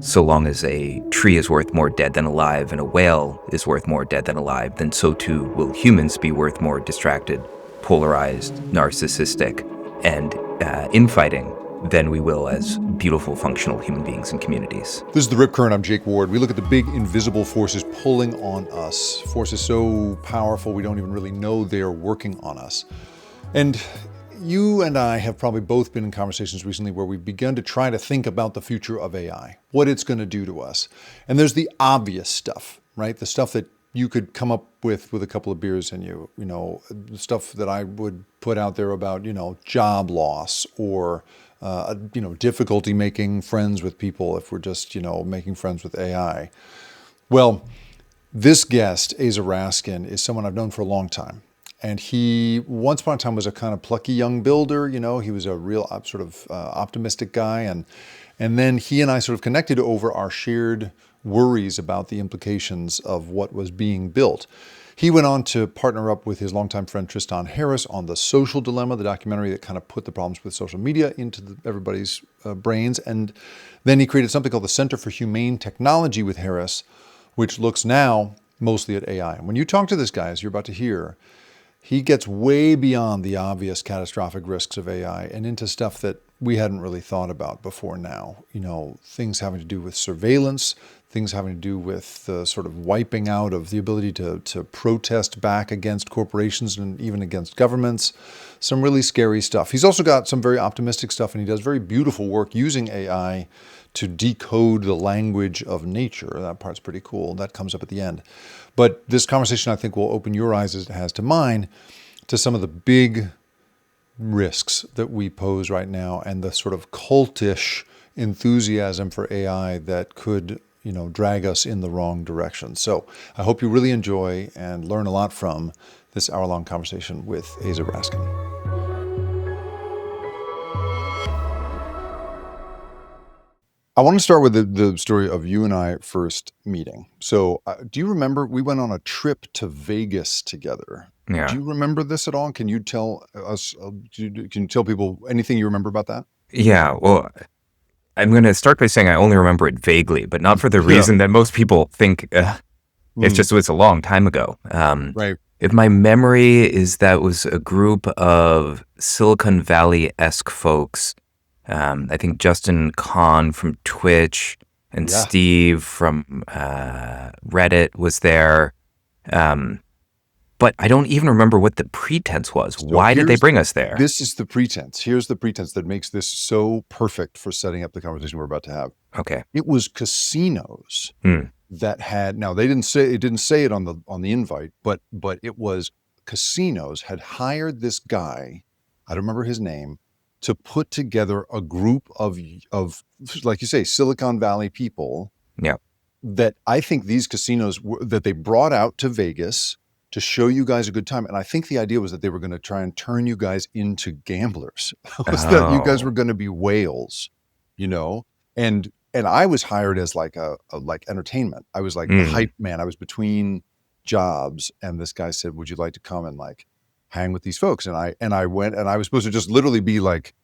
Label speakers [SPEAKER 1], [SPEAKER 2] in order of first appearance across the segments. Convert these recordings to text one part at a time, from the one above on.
[SPEAKER 1] so long as a tree is worth more dead than alive and a whale is worth more dead than alive, then so too will humans be worth more distracted, polarized, narcissistic, and infighting than we will as beautiful, functional human beings and communities.
[SPEAKER 2] This is The Rip Current. I'm Jake Ward. We look at the big invisible forces pulling on us. Forces so powerful we don't even really know they're working on us. And you and I have probably both been in conversations recently where we've begun to try to think about the future of AI, what it's going to do to us. And there's the obvious stuff, right? The stuff that you could come up with a couple of beers in you, the stuff that I would put out there about, job loss or, difficulty making friends with people if we're just, making friends with AI. Well, this guest, Aza Raskin, is someone I've known for a long time. And he, once upon a time, was a kind of plucky young builder. He was a real sort of optimistic guy. And then he and I sort of connected over our shared worries about the implications of what was being built. He went on to partner up with his longtime friend Tristan Harris on The Social Dilemma, the documentary that kind of put the problems with social media into everybody's brains. And then he created something called the Center for Humane Technology with Harris, which looks now mostly at AI. And when you talk to this guy, as you're about to hear, he gets way beyond the obvious catastrophic risks of AI and into stuff that we hadn't really thought about before now. Things having to do with surveillance, things having to do with the sort of wiping out of the ability to protest back against corporations and even against governments. Some really scary stuff. He's also got some very optimistic stuff, and he does very beautiful work using AI to decode the language of nature. That part's pretty cool. That comes up at the end. But this conversation, I think, will open your eyes, as it has to mine, to some of the big risks that we pose right now and the sort of cultish enthusiasm for AI that could, drag us in the wrong direction. So I hope you really enjoy and learn a lot from this hour-long conversation with Aza Raskin. I want to start with the story of you and I first meeting. So do you remember we went on a trip to Vegas together?
[SPEAKER 1] Yeah.
[SPEAKER 2] Do you remember this at all? Can you tell us, can you tell people anything you remember about that?
[SPEAKER 1] Yeah, well, I'm going to start by saying I only remember it vaguely, but not for the reason that most people think. It's just, it was a long time ago.
[SPEAKER 2] Right.
[SPEAKER 1] If my memory is that was a group of Silicon Valley-esque folks. I think Justin Kahn from Twitch and Steve from Reddit was there. But I don't even remember what the pretense was. So why did they bring us there?
[SPEAKER 2] This is the pretense. Here's the pretense that makes this so perfect for setting up the conversation we're about to have.
[SPEAKER 1] Okay.
[SPEAKER 2] It was casinos that had, now it didn't say it on the invite, but it was casinos had hired this guy, I don't remember his name, to put together a group of like you say, Silicon Valley people.
[SPEAKER 1] Yeah.
[SPEAKER 2] That I think these casinos that they brought out to Vegas to show you guys a good time. And I think the idea was that they were going to try and turn you guys into gamblers. That you guys were going to be whales, and I was hired as like a entertainment. I was like the hype man. I was between jobs, and this guy said, "Would you like to come and like hang with these folks?" And I went, and I was supposed to just literally be like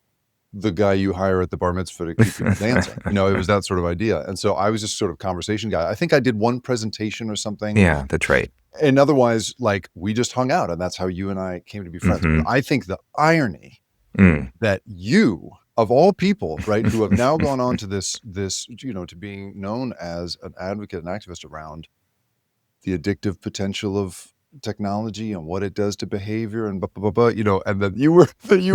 [SPEAKER 2] the guy you hire at the bar mitzvah to keep you dancing. It was that sort of idea. And so I was just sort of conversation guy. I think I did one presentation or something.
[SPEAKER 1] Yeah, that's right.
[SPEAKER 2] And otherwise, like, we just hung out, and that's how you and I came to be friends. But I think the irony that you, of all people, right, who have now gone on to this, to being known as an advocate and activist around the addictive potential of technology and what it does to behavior and and that you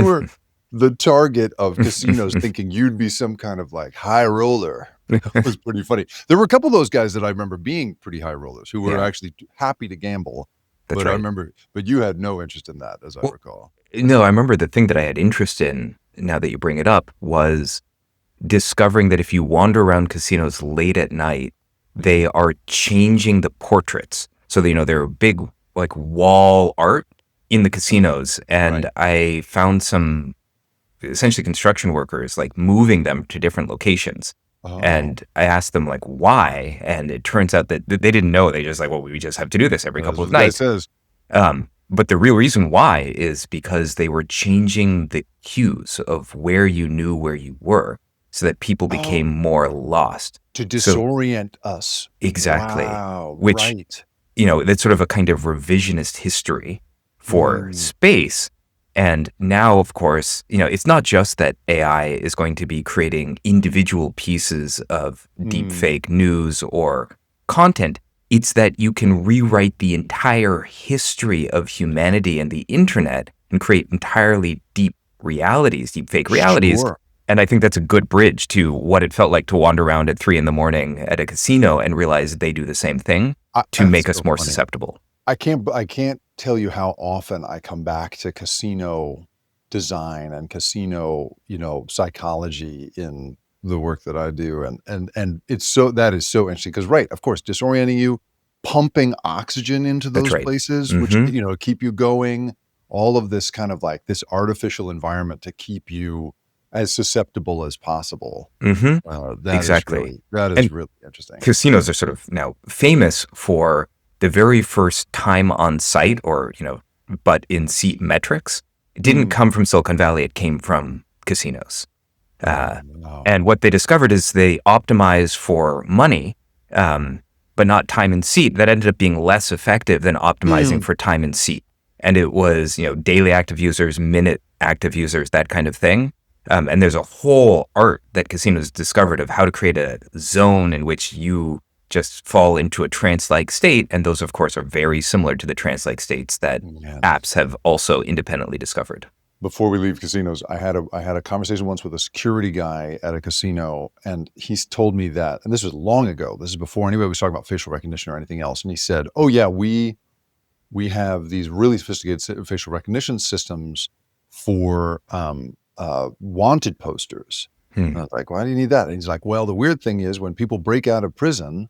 [SPEAKER 2] were the target of casinos thinking you'd be some kind of like high roller. It was pretty funny. There were a couple of those guys that I remember being pretty high rollers who were actually happy to gamble.
[SPEAKER 1] That's
[SPEAKER 2] but
[SPEAKER 1] right.
[SPEAKER 2] I remember, but you had no interest in that, as I recall.
[SPEAKER 1] No, I remember the thing that I had interest in, now that you bring it up, was discovering that if you wander around casinos late at night, they are changing the portraits. So that, there are big like wall art in the casinos. And I found some essentially construction workers like moving them to different locations. And I asked them like why, and it turns out that they didn't know. They just like, well, we just have to do this every couple of nights. But the real reason why is because they were changing the cues of where you knew where you were. so that people
[SPEAKER 2] Oh,
[SPEAKER 1] became more lost.
[SPEAKER 2] to
[SPEAKER 1] So
[SPEAKER 2] disorient us.
[SPEAKER 1] exactly,
[SPEAKER 2] Wow,
[SPEAKER 1] which,
[SPEAKER 2] right.
[SPEAKER 1] that's sort of a kind of revisionist history for
[SPEAKER 2] Mm,
[SPEAKER 1] space. And now, of course, it's not just that AI is going to be creating individual pieces of deep
[SPEAKER 2] mm.
[SPEAKER 1] fake news or content. It's that you can rewrite the entire history of humanity and the internet and create entirely deep realities, deep fake realities.
[SPEAKER 2] Sure.
[SPEAKER 1] And I think that's a good bridge to what it felt like to wander around at 3 a.m. at a casino and realize they do the same thing to
[SPEAKER 2] That's
[SPEAKER 1] make us
[SPEAKER 2] so
[SPEAKER 1] more
[SPEAKER 2] funny.
[SPEAKER 1] susceptible.
[SPEAKER 2] I can't tell you how often I come back to casino design and casino, psychology in the work that I do. And that is so interesting because, right, of course, disorienting you, pumping oxygen into
[SPEAKER 1] That's
[SPEAKER 2] those
[SPEAKER 1] right.
[SPEAKER 2] places, which,
[SPEAKER 1] Mm-hmm.
[SPEAKER 2] keep you going, all of this kind of like this artificial environment to keep you as susceptible as possible.
[SPEAKER 1] Mm-hmm. Exactly.
[SPEAKER 2] That is
[SPEAKER 1] And
[SPEAKER 2] really interesting.
[SPEAKER 1] casinos are sort of now famous for the very first time on site or, but in seat metrics. It didn't
[SPEAKER 2] Mm.
[SPEAKER 1] come from Silicon Valley. It came from casinos.
[SPEAKER 2] Oh,
[SPEAKER 1] Uh,
[SPEAKER 2] wow.
[SPEAKER 1] and what they discovered is they optimize for money, but not time and seat. That ended up being less effective than optimizing
[SPEAKER 2] Mm.
[SPEAKER 1] for time and seat. And it was, daily active users, minute active users, that kind of thing. And there's a whole art that casinos discovered of how to create a zone in which you just fall into a trance-like state. And those, of course, are very similar to the trance-like states that
[SPEAKER 2] Man.
[SPEAKER 1] apps have also independently discovered.
[SPEAKER 2] Before we leave casinos, I had a conversation once with a security guy at a casino, and he's told me that, and this was long ago. This is before anybody was talking about facial recognition or anything else. And he said, "Oh yeah, we have these really sophisticated facial recognition systems for wanted posters."
[SPEAKER 1] Hmm.
[SPEAKER 2] And I was like, "Why do you need that?" And he's like, "Well, the weird thing is when people break out of prison,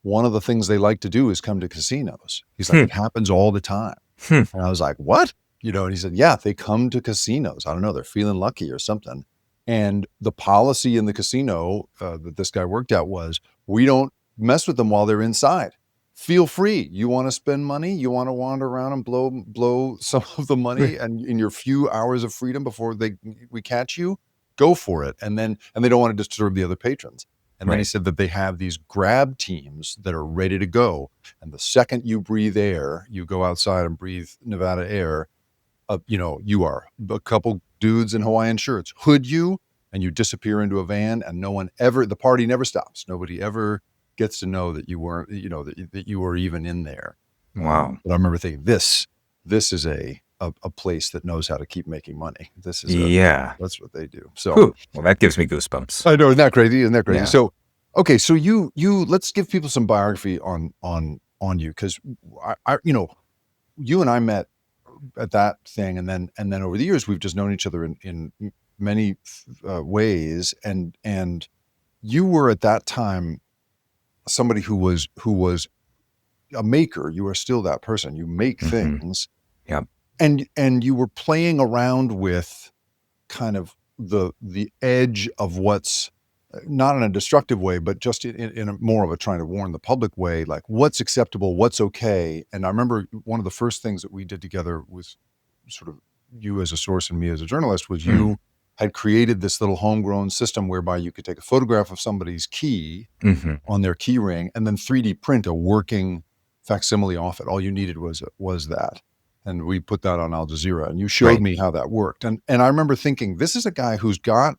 [SPEAKER 2] one of the things they like to do is come to casinos." He's like,
[SPEAKER 1] Hmm.
[SPEAKER 2] "It happens all the time."
[SPEAKER 1] Hmm.
[SPEAKER 2] And I was like, "What?" And he said, "Yeah, they come to casinos. I don't know, they're feeling lucky or something." And the policy in the casino that this guy worked at was, we don't mess with them while they're inside. Feel free. You want to spend money? You want to wander around and blow some of the money and in your few hours of freedom before we catch you? Go for it. And they don't want to disturb the other patrons. And then he
[SPEAKER 1] Right.
[SPEAKER 2] said that they have these grab teams that are ready to go. And the second you breathe air, you go outside and breathe Nevada air, you are a couple dudes in Hawaiian shirts, hood you, and you disappear into a van, and the party never stops. Nobody ever gets to know that you weren't, that you were even in there.
[SPEAKER 1] Wow.
[SPEAKER 2] But I remember thinking, this is a place that knows how to keep making money.
[SPEAKER 1] Yeah.
[SPEAKER 2] That's what they do. So
[SPEAKER 1] Whew. Well, that gives me goosebumps.
[SPEAKER 2] I know, isn't that crazy? Isn't that crazy?
[SPEAKER 1] Yeah.
[SPEAKER 2] So, okay, so you let's give people some biography on you, because you and I met at that thing, and then over the years we've just known each other in many ways, and you were at that time somebody who was a maker. You are still that person. You make
[SPEAKER 1] Mm-hmm.
[SPEAKER 2] things,
[SPEAKER 1] Yep.
[SPEAKER 2] and you were playing around with kind of the edge of what's not in a destructive way, but just in a more of a trying to warn the public way, like what's acceptable, what's okay. And I remember one of the first things that we did together was sort of you as a source and me as a journalist, was
[SPEAKER 1] Mm.
[SPEAKER 2] you had created this little homegrown system whereby you could take a photograph of somebody's key
[SPEAKER 1] Mm-hmm.
[SPEAKER 2] on their key ring and then 3D print a working facsimile off it. All you needed was that. And we put that on Al Jazeera, and you showed
[SPEAKER 1] Right.
[SPEAKER 2] me how that worked. And I remember thinking, this is a guy who's got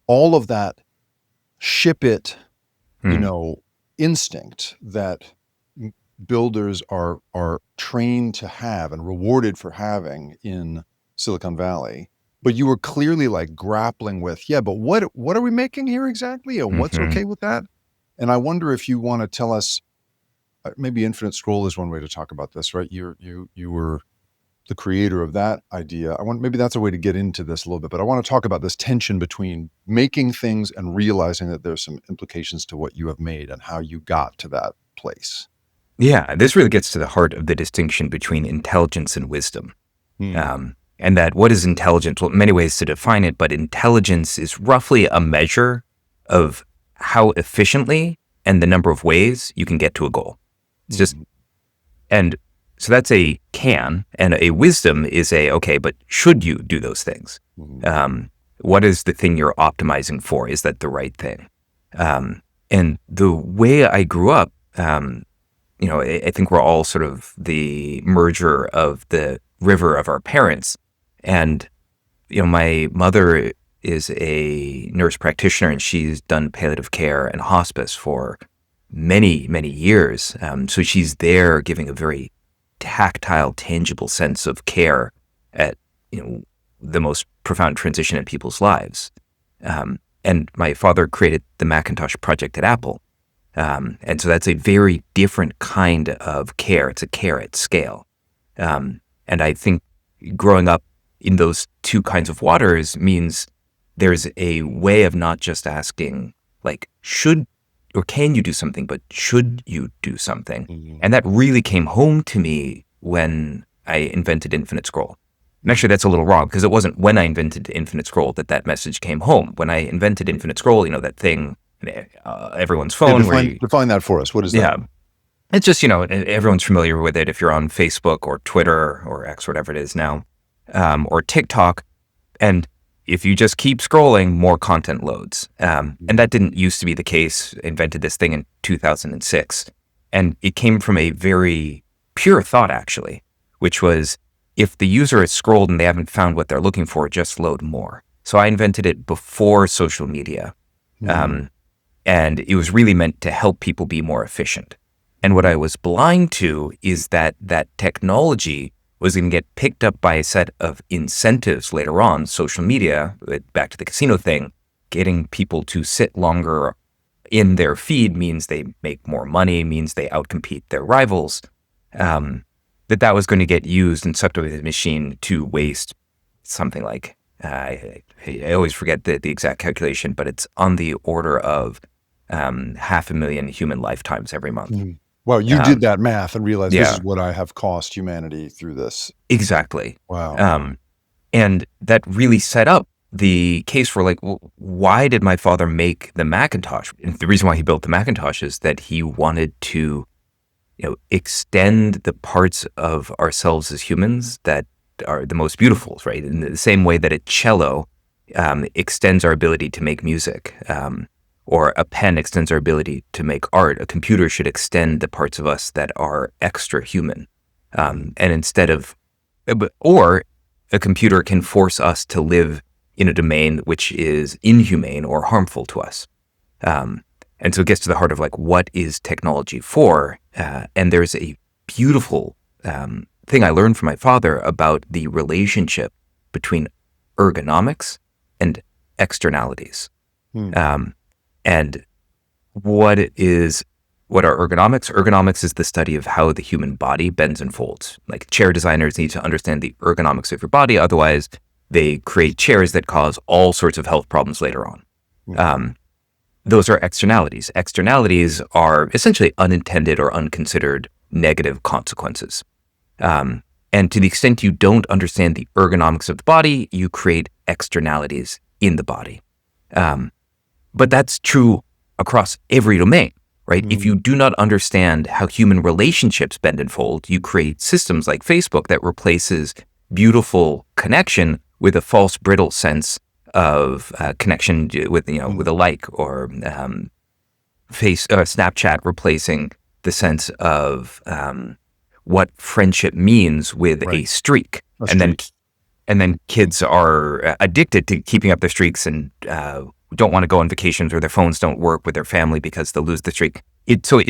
[SPEAKER 2] all of that ship it,
[SPEAKER 1] Mm.
[SPEAKER 2] instinct that builders are trained to have and rewarded for having in Silicon Valley. But you were clearly like grappling with, yeah, but what are we making here exactly? And what's
[SPEAKER 1] Mm-hmm.
[SPEAKER 2] okay with that? And I wonder if you want to tell us, maybe Infinite Scroll is one way to talk about this, right? You were the creator of that idea. Maybe that's a way to get into this a little bit, but I want to talk about this tension between making things and realizing that there's some implications to what you have made and how you got to that place.
[SPEAKER 1] Yeah. This really gets to the heart of the distinction between intelligence and wisdom.
[SPEAKER 2] Hmm.
[SPEAKER 1] And that what is intelligence? Well, many ways to define it, but intelligence is roughly a measure of how efficiently and the number of ways you can get to a goal. It's just,
[SPEAKER 2] Mhm.
[SPEAKER 1] and so that's a can, and a wisdom is okay, but should you do those things?
[SPEAKER 2] Mhm.
[SPEAKER 1] Um, What is the thing you're optimizing for? Is that the right thing? And the way I grew up, I think we're all sort of the merger of the river of our parents. And, my mother is a nurse practitioner, and she's done palliative care and hospice for many, many years. So she's there giving a very tactile, tangible sense of care at, the most profound transition in people's lives. And my father created the Macintosh project at Apple. And so that's a very different kind of care. It's a care at scale. And I think growing up in those two kinds of waters means there's a way of not just asking, like, should or can you do something, but should you do something?
[SPEAKER 2] Mm-hmm.
[SPEAKER 1] And that really came home to me when I invented Infinite Scroll. And actually, that's a little wrong, because it wasn't when I invented Infinite Scroll that message came home. When I invented Infinite Scroll, that thing, everyone's phone.
[SPEAKER 2] Define that for us. What is that?
[SPEAKER 1] Yeah. It's just, everyone's familiar with it if you're on Facebook or Twitter or X, whatever it is now, or TikTok. And if you just keep scrolling, more content loads. And that didn't used to be the case. I invented this thing in 2006. And it came from a very pure thought, actually, which was, if the user has scrolled and they haven't found what they're looking for, just load more. So I invented it before social media. And it was really meant to help people be more efficient. And what I was blind to is that technology was going to get picked up by a set of incentives later on. Social media, back to the casino thing, getting people to sit longer in their feed means they make more money, means they outcompete their rivals. That was going to get used and sucked away the machine to waste something like, I always forget the exact calculation, but it's on the order of 500,000 human lifetimes every month.
[SPEAKER 2] Mm-hmm. Well, you did that math and realized this is what I have cost humanity through this.
[SPEAKER 1] Exactly.
[SPEAKER 2] Wow.
[SPEAKER 1] And that really set up the case for, like, well, why did my father make the Macintosh? And the reason why he built the Macintosh is that he wanted to extend the parts of ourselves as humans that are the most beautiful, right? In the same way that a cello extends our ability to make music, or a pen extends our ability to make art, a computer should extend the parts of us that are extra human. And or a computer can force us to live in a domain which is inhumane or harmful to us. And so it gets to the heart of, like, what is technology for? And there's a beautiful thing I learned from my father about the relationship between ergonomics and externalities. And what are ergonomics? Ergonomics is the study of how the human body bends and folds. Like, chair designers need to understand the ergonomics of your body. Otherwise, they create chairs that cause all sorts of health problems later on. Those are externalities. Externalities are essentially unintended or unconsidered negative consequences. And to the extent you don't understand the ergonomics of the body, you create externalities in the body. But that's true across every domain, right? If you do not understand how human relationships bend and fold, you create systems like Facebook that replaces beautiful connection with a false, brittle sense of connection with, with a like, or Snapchat replacing the sense of what friendship means with a streak. And then kids are addicted to keeping up their streaks and don't want to go on vacations, or their phones don't work with their family because they'll lose the streak. It's a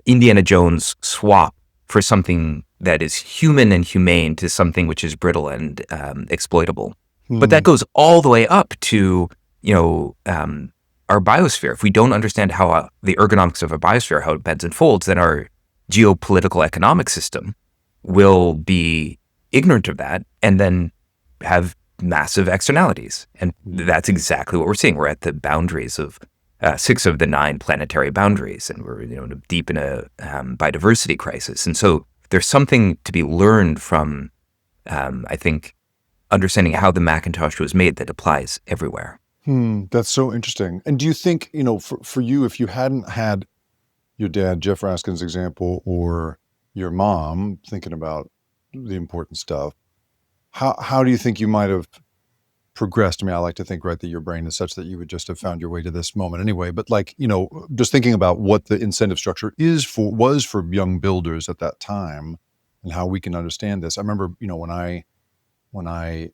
[SPEAKER 1] Indiana Jones swap for something that is human and humane to something which is brittle and exploitable. But that goes all the way up to, our biosphere. If we don't understand how the ergonomics of a biosphere, how it bends and folds, then our geopolitical economic system will be ignorant of that and then have massive externalities. And that's exactly what we're seeing. We're at the boundaries of 6 of the 9 planetary boundaries, and we're deep in a biodiversity crisis. And so there's something to be learned from, I think, understanding how the Macintosh was made that applies everywhere.
[SPEAKER 2] That's so interesting. And do you think, for you, if you hadn't had your dad, Jeff Raskin's example, or your mom thinking about the important stuff, how do you think you might have progressed. I mean, I like to think, right, that your brain is such that you would just have found your way to this moment anyway. But like, just thinking about what the incentive structure was for young builders at that time and how we can understand this. I remember, when I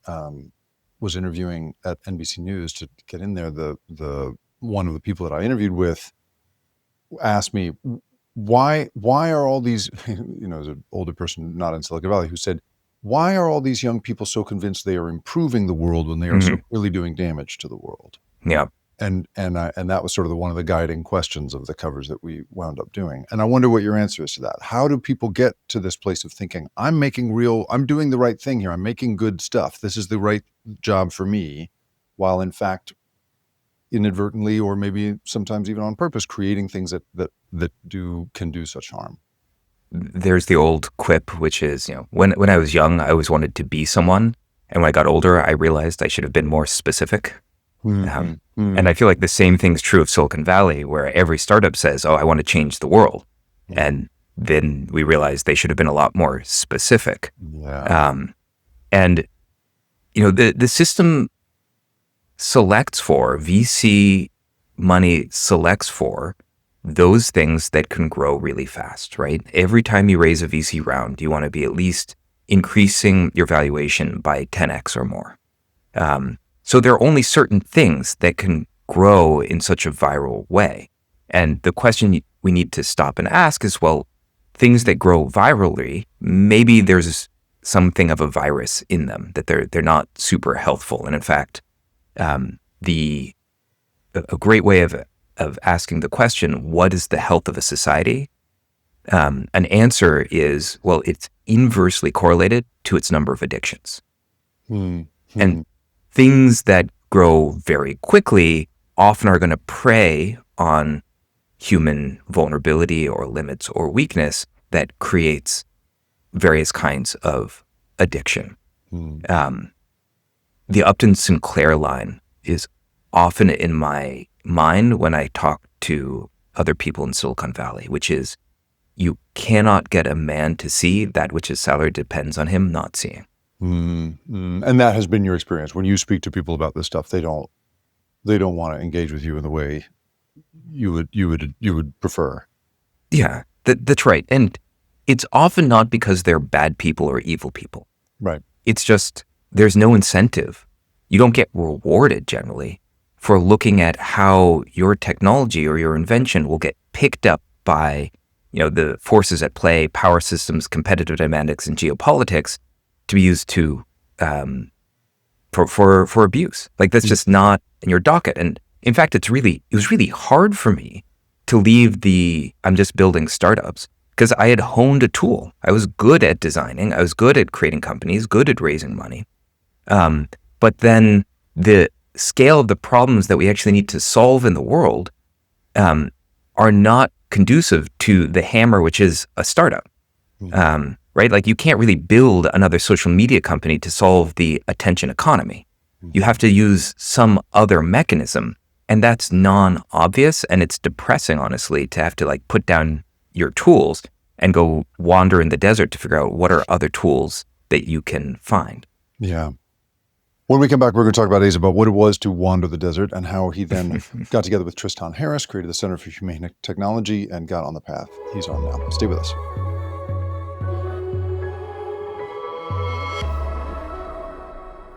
[SPEAKER 2] was interviewing at NBC News to get in there, the one of the people that I interviewed with asked me, why are all these, as an older person not in Silicon Valley, who said, why are all these young people so convinced they are improving the world when they are so clearly doing damage to the world?
[SPEAKER 1] Yeah.
[SPEAKER 2] And that was sort of one of the guiding questions of the covers that we wound up doing. And I wonder what your answer is to that. How do people get to this place of thinking, I'm doing the right thing here. I'm making good stuff. This is the right job for me, while in fact, inadvertently, or maybe sometimes even on purpose, creating things that can do such harm.
[SPEAKER 1] There's the old quip, which is, when I was young, I always wanted to be someone. And when I got older, I realized I should have been more specific. And I feel like the same thing's true of Silicon Valley, where every startup says, oh, I want to change the world. And then we realize they should have been a lot more specific.
[SPEAKER 2] Yeah.
[SPEAKER 1] And, the system selects for, VC money selects for those things that can grow really fast, right? Every time you raise a VC round, you want to be at least increasing your valuation by 10x or more. So there are only certain things that can grow in such a viral way. And the question we need to stop and ask is, well, things that grow virally, maybe there's something of a virus in them, that they're not super healthful. And in fact, a great way of asking the question, what is the health of a society? An answer is, well, it's inversely correlated to its number of addictions. And things that grow very quickly often are going to prey on human vulnerability or limits or weakness that creates various kinds of addiction. The Upton Sinclair line is often in my mind when I talk to other people in Silicon Valley, which is, you cannot get a man to see that which his salary depends on him not seeing.
[SPEAKER 2] And that has been your experience when you speak to people about this stuff. They don't want to engage with you in the way you would prefer.
[SPEAKER 1] Yeah, that's right. And it's often not because they're bad people or evil people.
[SPEAKER 2] Right.
[SPEAKER 1] It's just there's no incentive. You don't get rewarded generally for looking at how your technology or your invention will get picked up by, the forces at play, power systems, competitive dynamics, and geopolitics, to be used to for abuse. Like, that's just not in your docket. And in fact, it was really hard for me to leave I'm just building startups, because I had honed a tool. I was good at designing. I was good at creating companies, good at raising money. But then the scale of the problems that we actually need to solve in the world are not conducive to the hammer, which is a startup. Right? Like, you can't really build another social media company to solve the attention economy. You have to use some other mechanism, and that's non-obvious, and it's depressing, honestly, to have to put down your tools and go wander in the desert to figure out what are other tools that you can find.
[SPEAKER 2] Yeah. When we come back, we're going to talk about what it was to wander the desert and how he then got together with Tristan Harris, created the Center for Humane Technology, and got on the path he's on now. Stay with us.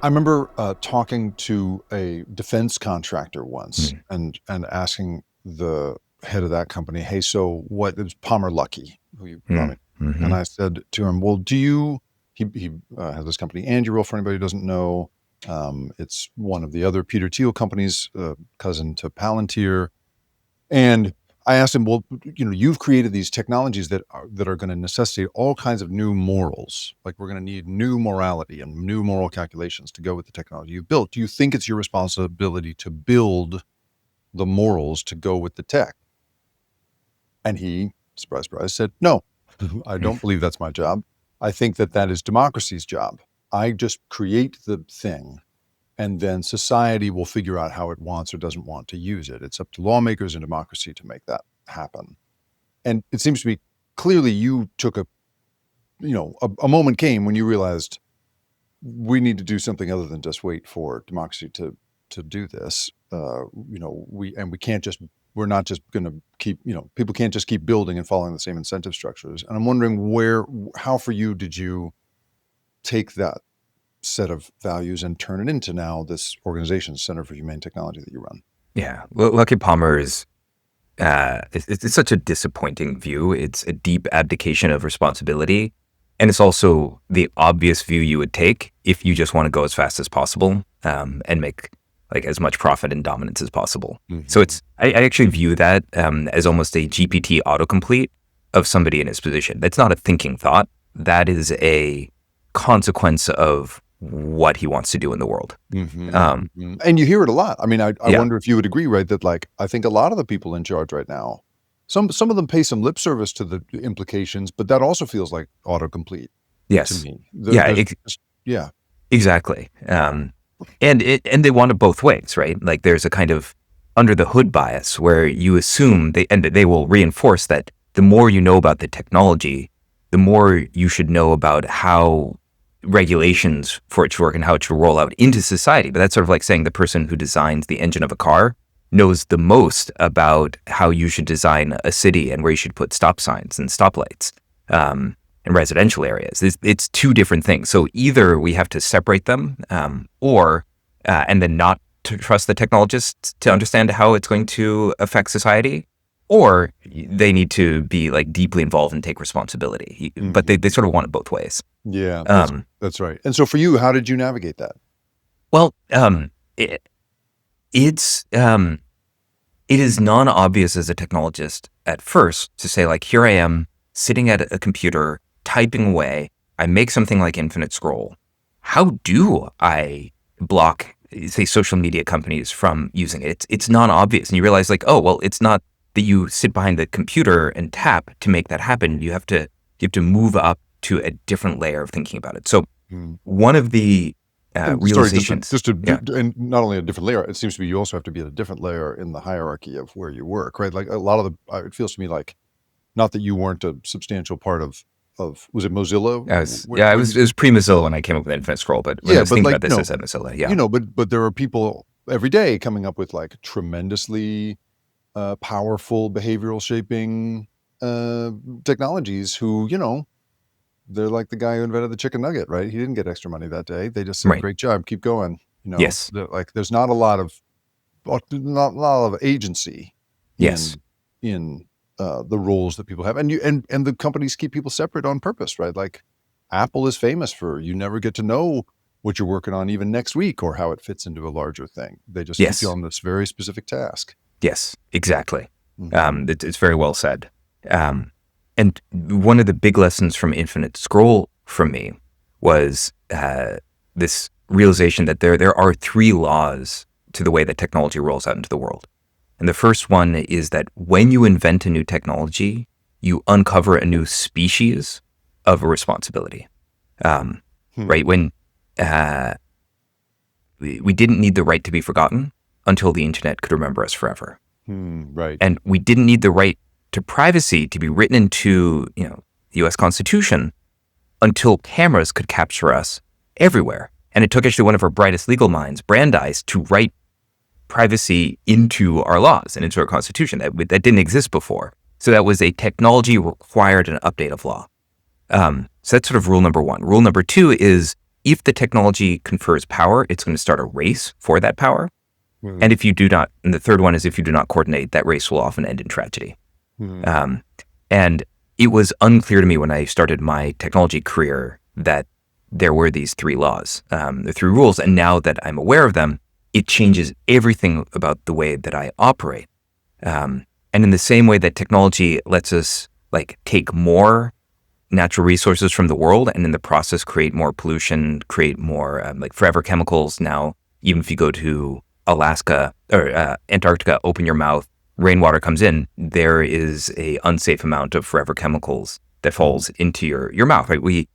[SPEAKER 2] I remember talking to a defense contractor once and asking the head of that company, hey, so it was Palmer Luckey, who you probably, and I said to him, well, he has this company, Anduril, for anybody who doesn't know. It's one of the other Peter Thiel companies, cousin to Palantir. And I asked him, well, you've created these technologies that are going to necessitate all kinds of new morals. Like, we're going to need new morality and new moral calculations to go with the technology you've built. Do you think it's your responsibility to build the morals to go with the tech? And he, surprise, surprise, said, no, I don't believe that's my job. I think that is democracy's job. I just create the thing, and then society will figure out how it wants or doesn't want to use it. It's up to lawmakers and democracy to make that happen. And it seems to me clearly you took a moment came when you realized we need to do something other than just wait for democracy to do this. We can't just, we're not just going to keep, people can't just keep building and following the same incentive structures. And I'm wondering how for you did you take that set of values and turn it into now this organization, Center for Humane Technology, that you run?
[SPEAKER 1] Yeah. Well, Lucky Palmer is, it's such a disappointing view. It's a deep abdication of responsibility. And it's also the obvious view you would take if you just want to go as fast as possible, and make like as much profit and dominance as possible.
[SPEAKER 2] Mm-hmm.
[SPEAKER 1] So I actually view that as almost a GPT autocomplete of somebody in his position. That's not a thinking thought. That is a consequence of what he wants to do in the world.
[SPEAKER 2] Mm-hmm. And you hear it a lot. I mean, I wonder if you would agree, right, that like, I think a lot of the people in charge right now, some of them pay some lip service to the implications, but that also feels like autocomplete.
[SPEAKER 1] Yes.
[SPEAKER 2] To me.
[SPEAKER 1] Exactly. And they want it both ways, right? Like there's a kind of under the hood bias where you assume they will reinforce that the more you know about the technology, the more you should know about how regulations for it to work and how it should roll out into society. But that's sort of like saying the person who designs the engine of a car knows the most about how you should design a city and where you should put stop signs and stoplights in residential areas. It's two different things. So either we have to separate them, or and then not to trust the technologists to understand how it's going to affect society, or they need to be like deeply involved and take responsibility. Mm-hmm. But they sort of want it both ways.
[SPEAKER 2] Yeah, that's right. And so for you, how did you navigate that?
[SPEAKER 1] Well, it is non-obvious as a technologist at first to say like, here I am sitting at a computer, typing away. I make something like infinite scroll. How do I block, say, social media companies from using it? It's non-obvious. And you realize like, oh, well, it's not that you sit behind the computer and tap to make that happen. You have to move up to a different layer of thinking about it. So one of the realizations.
[SPEAKER 2] And not only a different layer, it seems to be you also have to be at a different layer in the hierarchy of where you work, right? Like a lot of it feels to me like, not that you weren't a substantial part of was it Mozilla?
[SPEAKER 1] It was pre-Mozilla when I came up with Infinite Scroll, but when I was thinking about this as at Mozilla,
[SPEAKER 2] but there are people every day coming up with like tremendously powerful behavioral shaping technologies who, they're like the guy who invented the chicken nugget, right? He didn't get extra money that day. They just said, "Great job, keep going."
[SPEAKER 1] Yes.
[SPEAKER 2] Like there's not a lot of agency.
[SPEAKER 1] Yes.
[SPEAKER 2] In the roles that people have, and the companies keep people separate on purpose, right? Like Apple is famous for you never get to know what you're working on even next week or how it fits into a larger thing. They just keep you on this very specific task.
[SPEAKER 1] Yes, exactly. Mm-hmm. It's very well said. And one of the big lessons from Infinite Scroll for me was this realization that there are three laws to the way that technology rolls out into the world. And the first one is that when you invent a new technology, you uncover a new species of a responsibility. Right? When we didn't need the right to be forgotten until the internet could remember us forever.
[SPEAKER 2] Right.
[SPEAKER 1] And we didn't need the right to privacy to be written into, the U.S. Constitution until cameras could capture us everywhere. And it took actually one of our brightest legal minds, Brandeis, to write privacy into our laws and into our Constitution that didn't exist before. So that was a technology required an update of law. So that's sort of rule number one. Rule number two is if the technology confers power, it's going to start a race for that power. And if you do not, and the third one is if you do not coordinate, that race will often end in tragedy. And it was unclear to me when I started my technology career that there were these three laws, the three rules. And now that I'm aware of them, it changes everything about the way that I operate. And in the same way that technology lets us like take more natural resources from the world and in the process create more pollution, create more like forever chemicals. Now, even if you go to Alaska or Antarctica, open your mouth, rainwater comes in, there is a unsafe amount of forever chemicals that falls into your mouth, right? The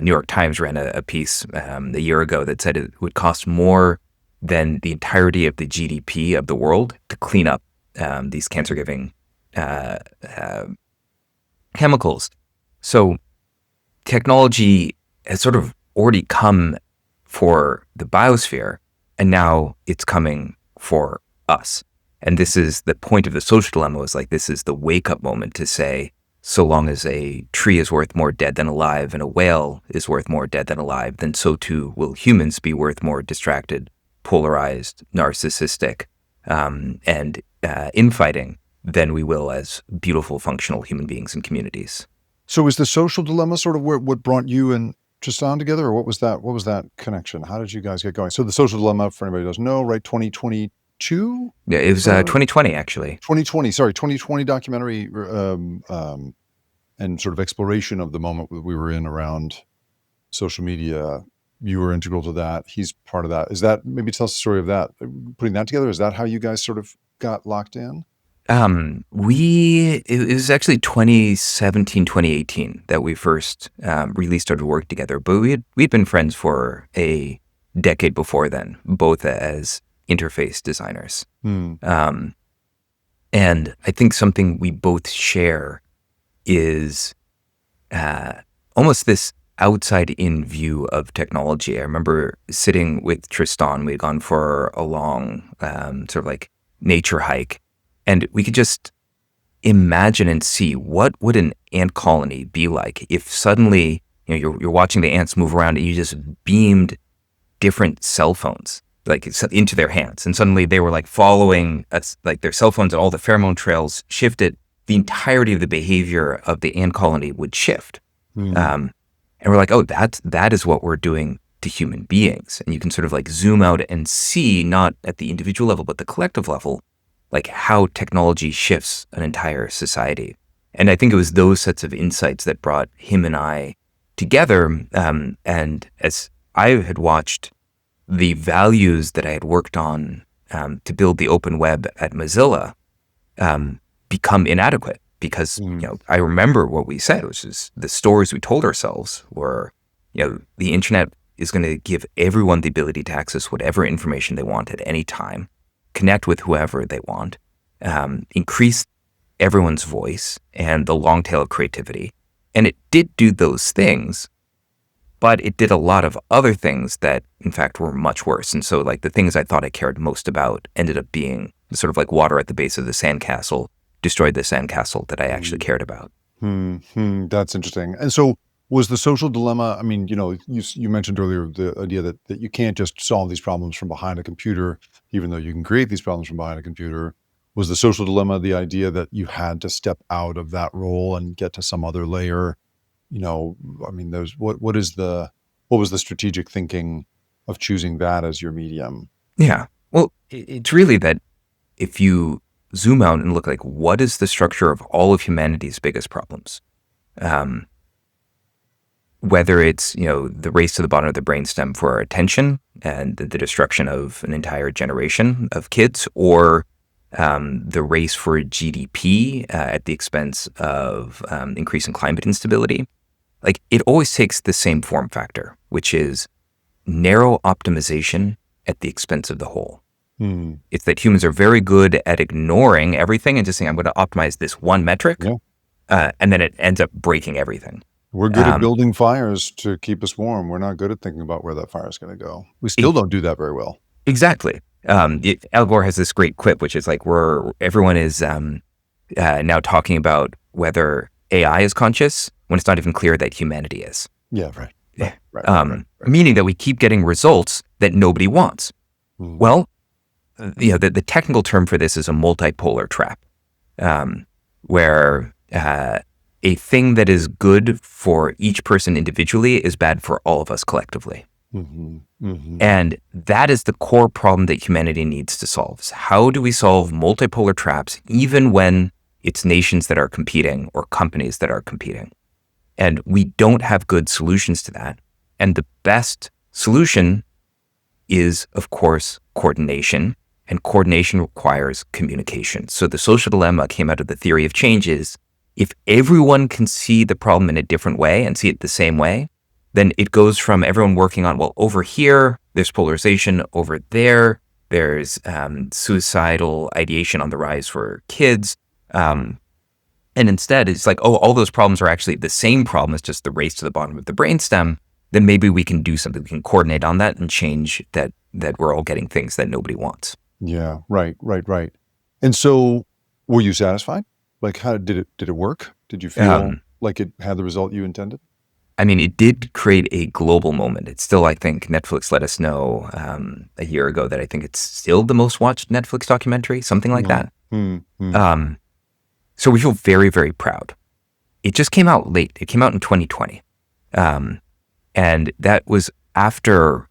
[SPEAKER 1] New York Times ran a piece a year ago that said it would cost more than the entirety of the GDP of the world to clean up these cancer-giving chemicals. So technology has sort of already come for the biosphere, and now it's coming for us. And this is the point of the social dilemma, was like, this is the wake-up moment to say, so long as a tree is worth more dead than alive and a whale is worth more dead than alive, then so too will humans be worth more distracted, polarized, narcissistic, and infighting than we will as beautiful, functional human beings and communities.
[SPEAKER 2] So is the social dilemma sort of what brought you and Tristan together, or what was that connection? How did you guys get going? So the social dilemma, for anybody who doesn't know, right, 2022?
[SPEAKER 1] Yeah, it was 2020, actually.
[SPEAKER 2] 2020 documentary and sort of exploration of the moment that we were in around social media. You were integral to that. He's part of that. Is that, maybe tell us the story of that, putting that together? Is that how you guys sort of got locked in?
[SPEAKER 1] It was actually 2017, 2018 that we first really started to work together, but we'd been friends for a decade before then, both as interface designers. And I think something we both share is almost this outside-in view of technology. I remember sitting with Tristan. We had gone for a long sort of like nature hike, and we could just imagine and see what would an ant colony be like if suddenly, you're watching the ants move around and you just beamed different cell phones like into their hands, and suddenly they were like following us, like their cell phones, and all the pheromone trails shifted. The entirety of the behavior of the ant colony would shift. And we're like, oh, that is what we're doing to human beings. And you can sort of like zoom out and see, not at the individual level, but the collective level, like how technology shifts an entire society. And I think it was those sets of insights that brought him and I together. And as I had watched the values that I had worked on to build the open web at Mozilla become inadequate. Because, I remember what we said, which is the stories we told ourselves were, the internet is going to give everyone the ability to access whatever information they want at any time, connect with whoever they want, increase everyone's voice and the long tail of creativity. And it did do those things, but it did a lot of other things that, in fact, were much worse. And so, like, the things I thought I cared most about ended up being sort of like water at the base of the sandcastle, destroyed the sandcastle that I actually cared about.
[SPEAKER 2] That's interesting. And so was the social dilemma, I mean, you mentioned earlier the idea that you can't just solve these problems from behind a computer, even though you can create these problems from behind a computer. Was the social dilemma the idea that you had to step out of that role and get to some other layer? I mean, what was the strategic thinking of choosing that as your medium?
[SPEAKER 1] Yeah. Well, it's really that if you zoom out and look like, what is the structure of all of humanity's biggest problems? Whether it's, the race to the bottom of the brainstem for our attention and the destruction of an entire generation of kids, or the race for GDP at the expense of increasing climate instability, like, it always takes the same form factor, which is narrow optimization at the expense of the whole. It's that humans are very good at ignoring everything and just saying, I'm going to optimize this one metric, and then it ends up breaking everything.
[SPEAKER 2] We're good at building fires to keep us warm. We're not good at thinking about where that fire is going to go. We still don't do that very well.
[SPEAKER 1] Exactly. Al Gore has this great quip, which is like, everyone is now talking about whether AI is conscious when it's not even clear that humanity is.
[SPEAKER 2] Yeah, right.
[SPEAKER 1] Meaning that we keep getting results that nobody wants. Well, the technical term for this is a multipolar trap, where a thing that is good for each person individually is bad for all of us collectively. And that is the core problem that humanity needs to solve. Is how do we solve multipolar traps, even when it's nations that are competing or companies that are competing? And we don't have good solutions to that. And the best solution is, of course, coordination. And coordination requires communication. So the social dilemma came out of the theory of changes. If everyone can see the problem in a different way and see it the same way, then it goes from everyone working on, well, over here, there's polarization, over there, there's suicidal ideation on the rise for kids. And instead, it's like, oh, all those problems are actually the same problem. It's just the race to the bottom of the brainstem. then maybe we can do something. We can coordinate on that and change that we're all getting things that nobody wants.
[SPEAKER 2] Yeah, right. And so, were you satisfied? Like, how did it work? Did you feel like it had the result you intended?
[SPEAKER 1] I mean, it did create a global moment. It's still, I think, Netflix let us know a year ago that I think it's still the most watched Netflix documentary, something like that. So we feel very, very proud. It just came out late. It came out in 2020. And that was after,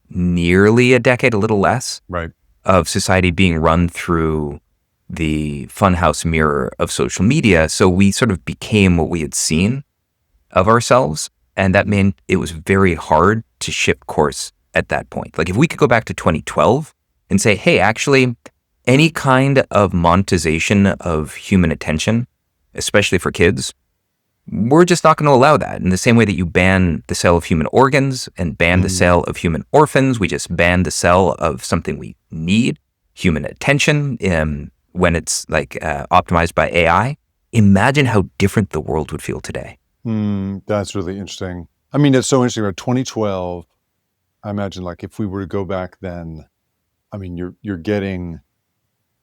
[SPEAKER 1] nearly a decade, a little less,
[SPEAKER 2] Right.
[SPEAKER 1] of society being run through the funhouse mirror of social media. So we sort of became what we had seen of ourselves. And that meant it was very hard to shift course at that point. Like if we could go back to 2012 and say, hey, actually, any kind of monetization of human attention, especially for kids, we're just not going to allow that. In the same way that you ban the sale of human organs and ban the sale of human orphans, we just ban the sale of something we need, human attention, when it's like optimized by AI. Imagine how different the world would feel today.
[SPEAKER 2] That's really interesting. I mean, it's so interesting. About 2012, I imagine like if we were to go back then, I mean, you're getting,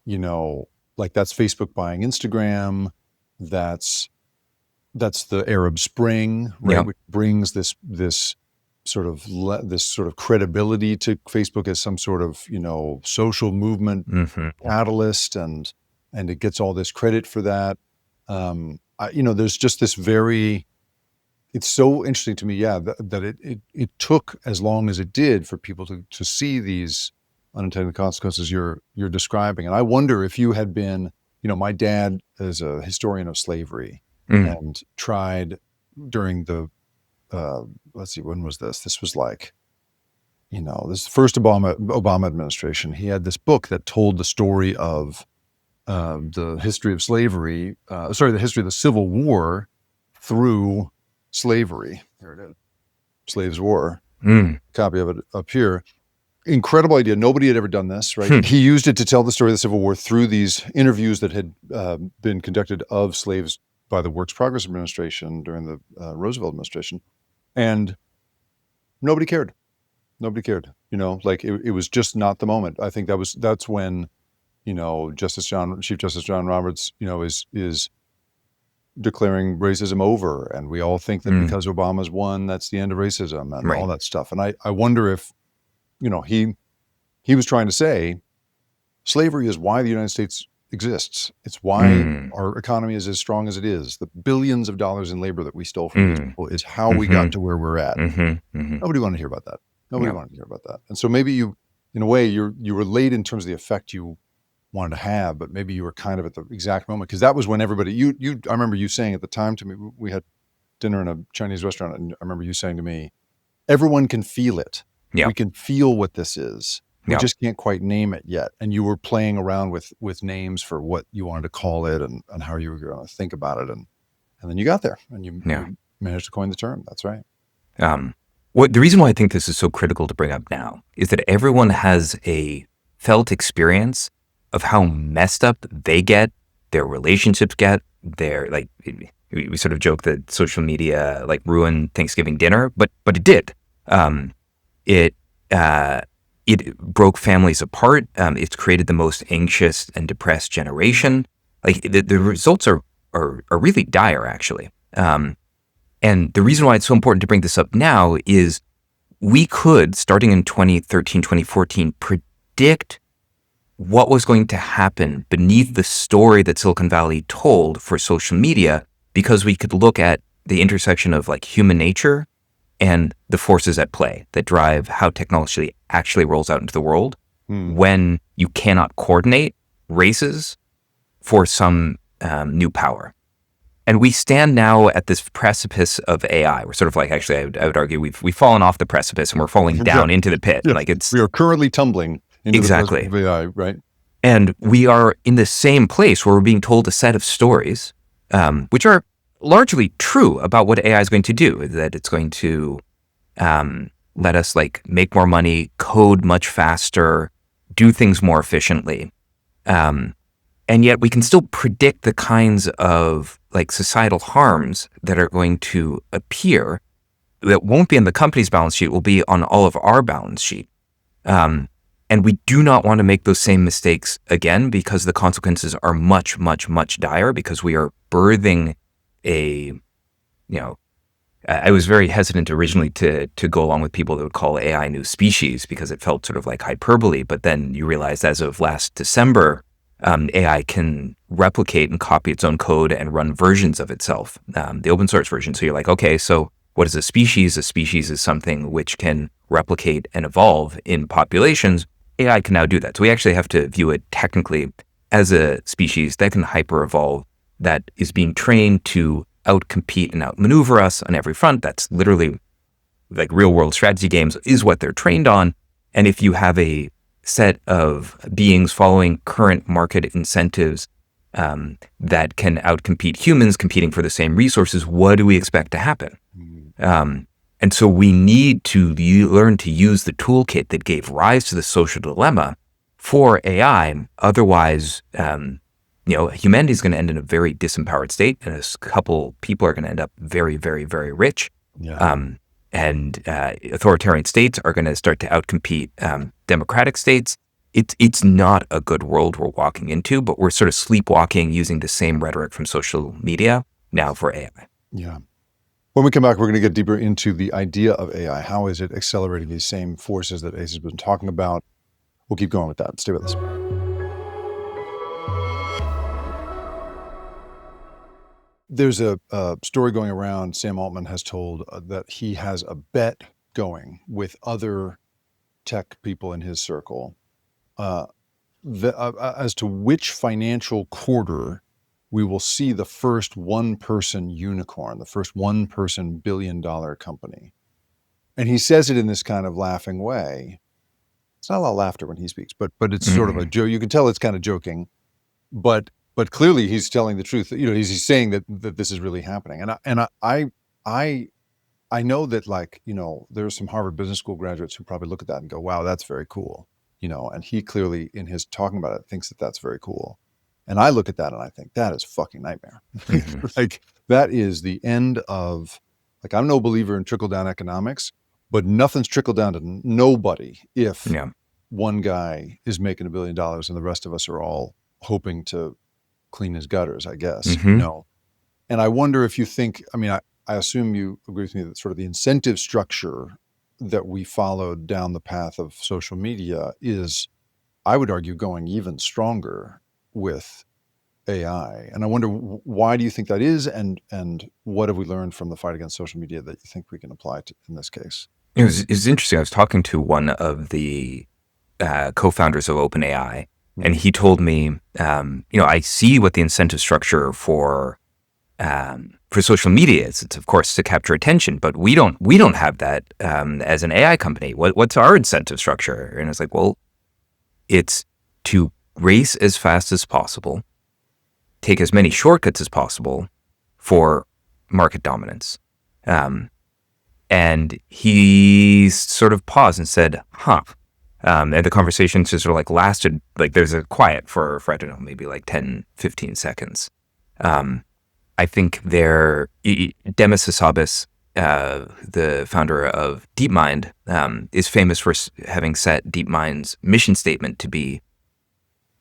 [SPEAKER 2] like that's Facebook buying Instagram. That's the Arab Spring, right?
[SPEAKER 1] Yep.
[SPEAKER 2] Which brings this sort of credibility to Facebook as some sort of social movement catalyst, and it gets all this credit for that. There's just this very. It's so interesting to me, that it took as long as it did for people to see these unintended consequences you're describing, and I wonder if you had been, my dad is a historian of slavery. And tried during the, let's see, when was this? This was like, this first Obama administration. He had this book that told the story of the history of slavery, the history of the Civil War through slavery. Here it is, Slaves' War. Copy of it up here. Incredible idea. Nobody had ever done this, right? He used it to tell the story of the Civil War through these interviews that had been conducted of slaves by the Works Progress Administration during the Roosevelt administration, and nobody cared. Like it was just not the moment. I think that's when, Chief Justice John Roberts, is declaring racism over, and we all think that because Obama's won, that's the end of racism and all that stuff. And I wonder if, he was trying to say, slavery is why the United States exists. It's why our economy is as strong as it is. The billions of dollars in labor that we stole from these people is how we got to where we're at. Nobody wanted to hear about that. Nobody wanted to hear about that. And so maybe you, in a way, you were late in terms of the effect you wanted to have, but maybe you were kind of at the exact moment, because that was when everybody, I remember you saying at the time to me, we had dinner in a Chinese restaurant, and I remember you saying to me, everyone can feel it.
[SPEAKER 1] Yeah.
[SPEAKER 2] We can feel what this is. We just can't quite name it yet. And you were playing around with names for what you wanted to call it and how you were going to think about it. And then you got there and you managed to coin the term. That's right.
[SPEAKER 1] The reason why I think this is so critical to bring up now is that everyone has a felt experience of how messed up they get, their relationships get, we sort of joke that social media like ruined Thanksgiving dinner, but it did. It broke families apart. It's created the most anxious and depressed generation. Like the results are really dire, actually. And the reason why it's so important to bring this up now is we could, starting in 2013, 2014, predict what was going to happen beneath the story that Silicon Valley told for social media, because we could look at the intersection of like human nature and the forces at play that drive how technology actually rolls out into the world when you cannot coordinate races for some new power. And we stand now at this precipice of AI. We're sort of like, actually, I would argue we've fallen off the precipice and we're falling down into the pit.
[SPEAKER 2] Yeah.
[SPEAKER 1] Like
[SPEAKER 2] we are currently tumbling into the precipice of AI, right?
[SPEAKER 1] And we are in the same place where we're being told a set of stories, which are largely true about what AI is going to do, that it's going to let us like make more money, code much faster, do things more efficiently. And yet we can still predict the kinds of like societal harms that are going to appear that won't be on the company's balance sheet will be on all of our balance sheet. And we do not want to make those same mistakes again, because the consequences are much, much, much dire, because we are birthing I was very hesitant originally to go along with people that would call AI a new species, because it felt sort of like hyperbole. But then you realize, as of last December, AI can replicate and copy its own code and run versions of itself, the open source version. So you're like, okay, so what is a species? A species is something which can replicate and evolve in populations. AI can now do that. So we actually have to view it technically as a species that can hyper-evolve, that is being trained to outcompete and outmaneuver us on every front. That's literally, like, real-world strategy games is what they're trained on. And if you have a set of beings following current market incentives that can outcompete humans competing for the same resources, what do we expect to happen? And so we need to learn to use the toolkit that gave rise to the social dilemma for AI. Otherwise, humanity is going to end in a very disempowered state, and a couple people are going to end up very, very, very rich. And authoritarian states are going to start to outcompete democratic states. It's not a good world we're walking into, but we're sort of sleepwalking using the same rhetoric from social media now for AI.
[SPEAKER 2] Yeah. When we come back, we're going to get deeper into the idea of AI. How is it accelerating these same forces that Ace has been talking about? We'll keep going with that. Stay with us. There's a story going around. Sam Altman has told that he has a bet going with other tech people in his circle as to which financial quarter we will see the first one-person unicorn, the first one-person billion-dollar company. And he says it in this kind of laughing way. It's not a lot of laughter when he speaks, but it's sort of a joke. You can tell it's kind of joking, but clearly he's telling the truth. He's saying that this is really happening. And I know that, like, there's some Harvard Business School graduates who probably look at that and go, wow, that's very cool. And he clearly, in his talking about it, thinks that that's very cool. And I look at that and I think that is a fucking nightmare. Like, that is the end of, like, I'm no believer in trickle-down economics, but nothing's trickled down to nobody if one guy is making $1 billion and the rest of us are all hoping to clean his gutters, I guess. And I wonder if you think, I assume you agree with me that sort of the incentive structure that we followed down the path of social media is, I would argue, going even stronger with AI. And I wonder, why do you think that is? And what have we learned from the fight against social media that you think we can apply to in this case?
[SPEAKER 1] It was interesting. I was talking to one of the co-founders of OpenAI, and he told me, I see what the incentive structure for social media is. It's, of course, to capture attention, but we don't have that as an AI company. What's our incentive structure? And I was like, well, it's to race as fast as possible, take as many shortcuts as possible for market dominance. And he sort of paused and said, and the conversation just sort of like lasted, like there's a quiet for I don't know, maybe like 10, 15 seconds. I think Demis Hassabis, the founder of DeepMind, is famous for having set DeepMind's mission statement to be,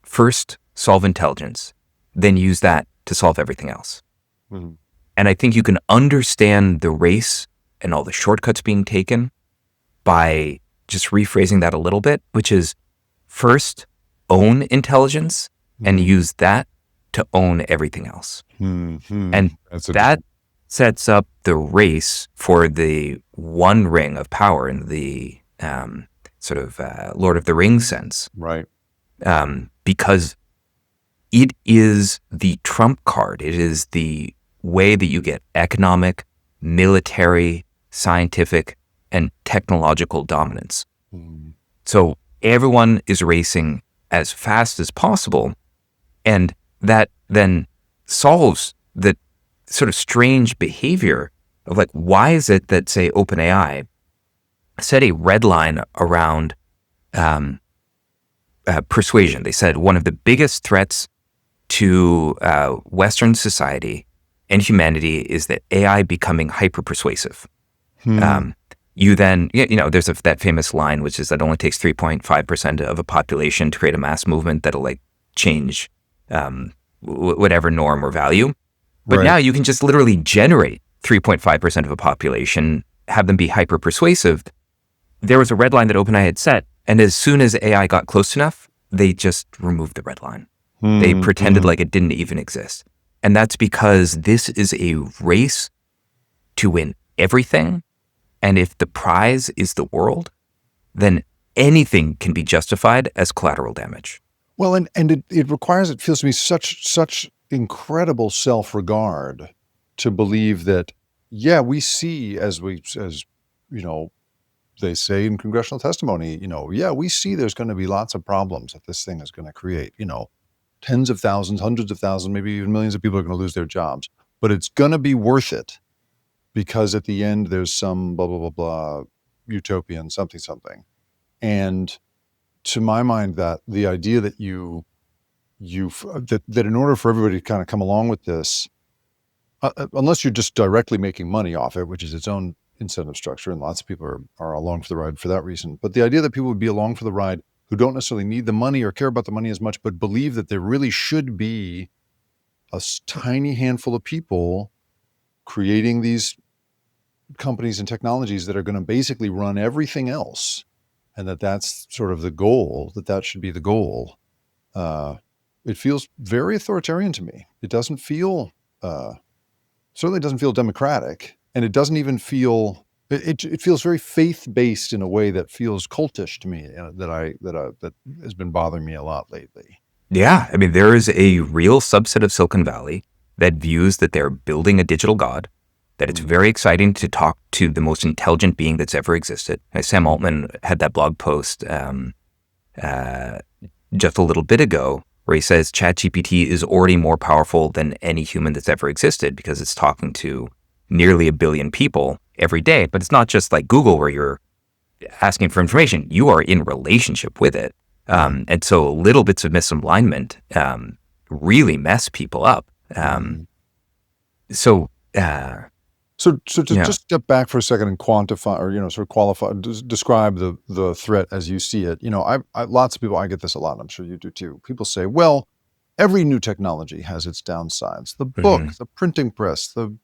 [SPEAKER 1] first, solve intelligence, then use that to solve everything else. And I think you can understand the race and all the shortcuts being taken by just rephrasing that a little bit, which is, first, own intelligence and use that to own everything else. And that sets up the race for the one ring of power in the sort of Lord of the Rings sense.
[SPEAKER 2] Right.
[SPEAKER 1] Because it is the trump card. It is the way that you get economic, military, scientific, and technological dominance. So everyone is racing as fast as possible, and that then solves the sort of strange behavior of, like, why is it that, say, OpenAI set a red line around persuasion? They said one of the biggest threats to Western society and humanity is that AI becoming hyper-persuasive. You then, there's that famous line, which is that it only takes 3.5% of a population to create a mass movement that'll like change whatever norm or value. But now
[SPEAKER 2] Right.
[SPEAKER 1] you can just literally generate 3.5% of a population, have them be hyper persuasive. There was a red line that OpenAI had set, and as soon as AI got close enough, they just removed the red line. They pretended like it didn't even exist. And that's because this is a race to win everything. And if the prize is the world, then anything can be justified as collateral damage.
[SPEAKER 2] Well, and it requires, it feels to me, such incredible self-regard to believe that, yeah, we see, as they say in congressional testimony, yeah, we see there's going to be lots of problems that this thing is going to create. Tens of thousands, hundreds of thousands, maybe even millions of people are going to lose their jobs. But it's going to be worth it because at the end there's some blah, blah, blah, blah, utopian something. And to my mind, that the idea that that in order for everybody to kind of come along with this, unless you're just directly making money off it, which is its own incentive structure, and lots of people are along for the ride for that reason. But the idea that people would be along for the ride who don't necessarily need the money or care about the money as much, but believe that there really should be a tiny handful of people creating these companies and technologies that are going to basically run everything else, and that's sort of the goal, that should be the goal. It feels very authoritarian to me. It doesn't feel, certainly doesn't feel democratic, and it doesn't even feel, it feels very faith-based in a way that feels cultish to me, that has been bothering me a lot lately.
[SPEAKER 1] Yeah. I mean, there is a real subset of Silicon Valley that views that they're building a digital god, that it's very exciting to talk to the most intelligent being that's ever existed. Sam Altman had that blog post just a little bit ago where he says ChatGPT is already more powerful than any human that's ever existed because it's talking to nearly 1 billion people every day. But it's not just like Google where you're asking for information. You are in relationship with it. And so little bits of misalignment really mess people up. So
[SPEAKER 2] to just step back for a second and quantify, or sort of qualify, describe the threat as you see it. Lots of people, I get this a lot, I'm sure you do too. People say, well, every new technology has its downsides. The book, the printing press, the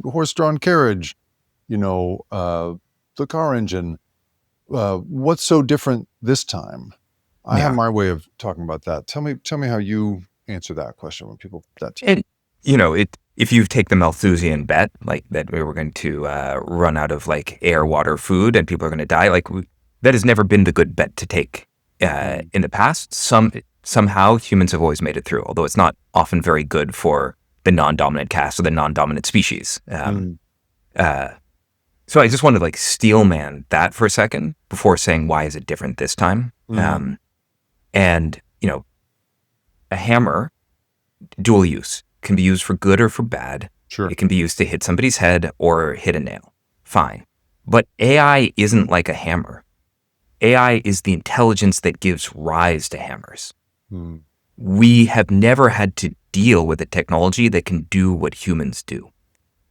[SPEAKER 2] horse-drawn carriage, the car engine. What's so different this time? I have my way of talking about that. Tell me how you answer that question when people that to you.
[SPEAKER 1] If you take the Malthusian bet, like that we were going to run out of like air, water, food, and people are going to die, that has never been the good bet to take in the past. Somehow humans have always made it through, although it's not often very good for the non-dominant caste or the non-dominant species. So I just want to like steelman that for a second before saying why is it different this time. And a hammer, dual use, can be used for good or for bad.
[SPEAKER 2] Sure.
[SPEAKER 1] It can be used to hit somebody's head or hit a nail. Fine. But AI isn't like a hammer. AI is the intelligence that gives rise to hammers. We have never had to deal with a technology that can do what humans do.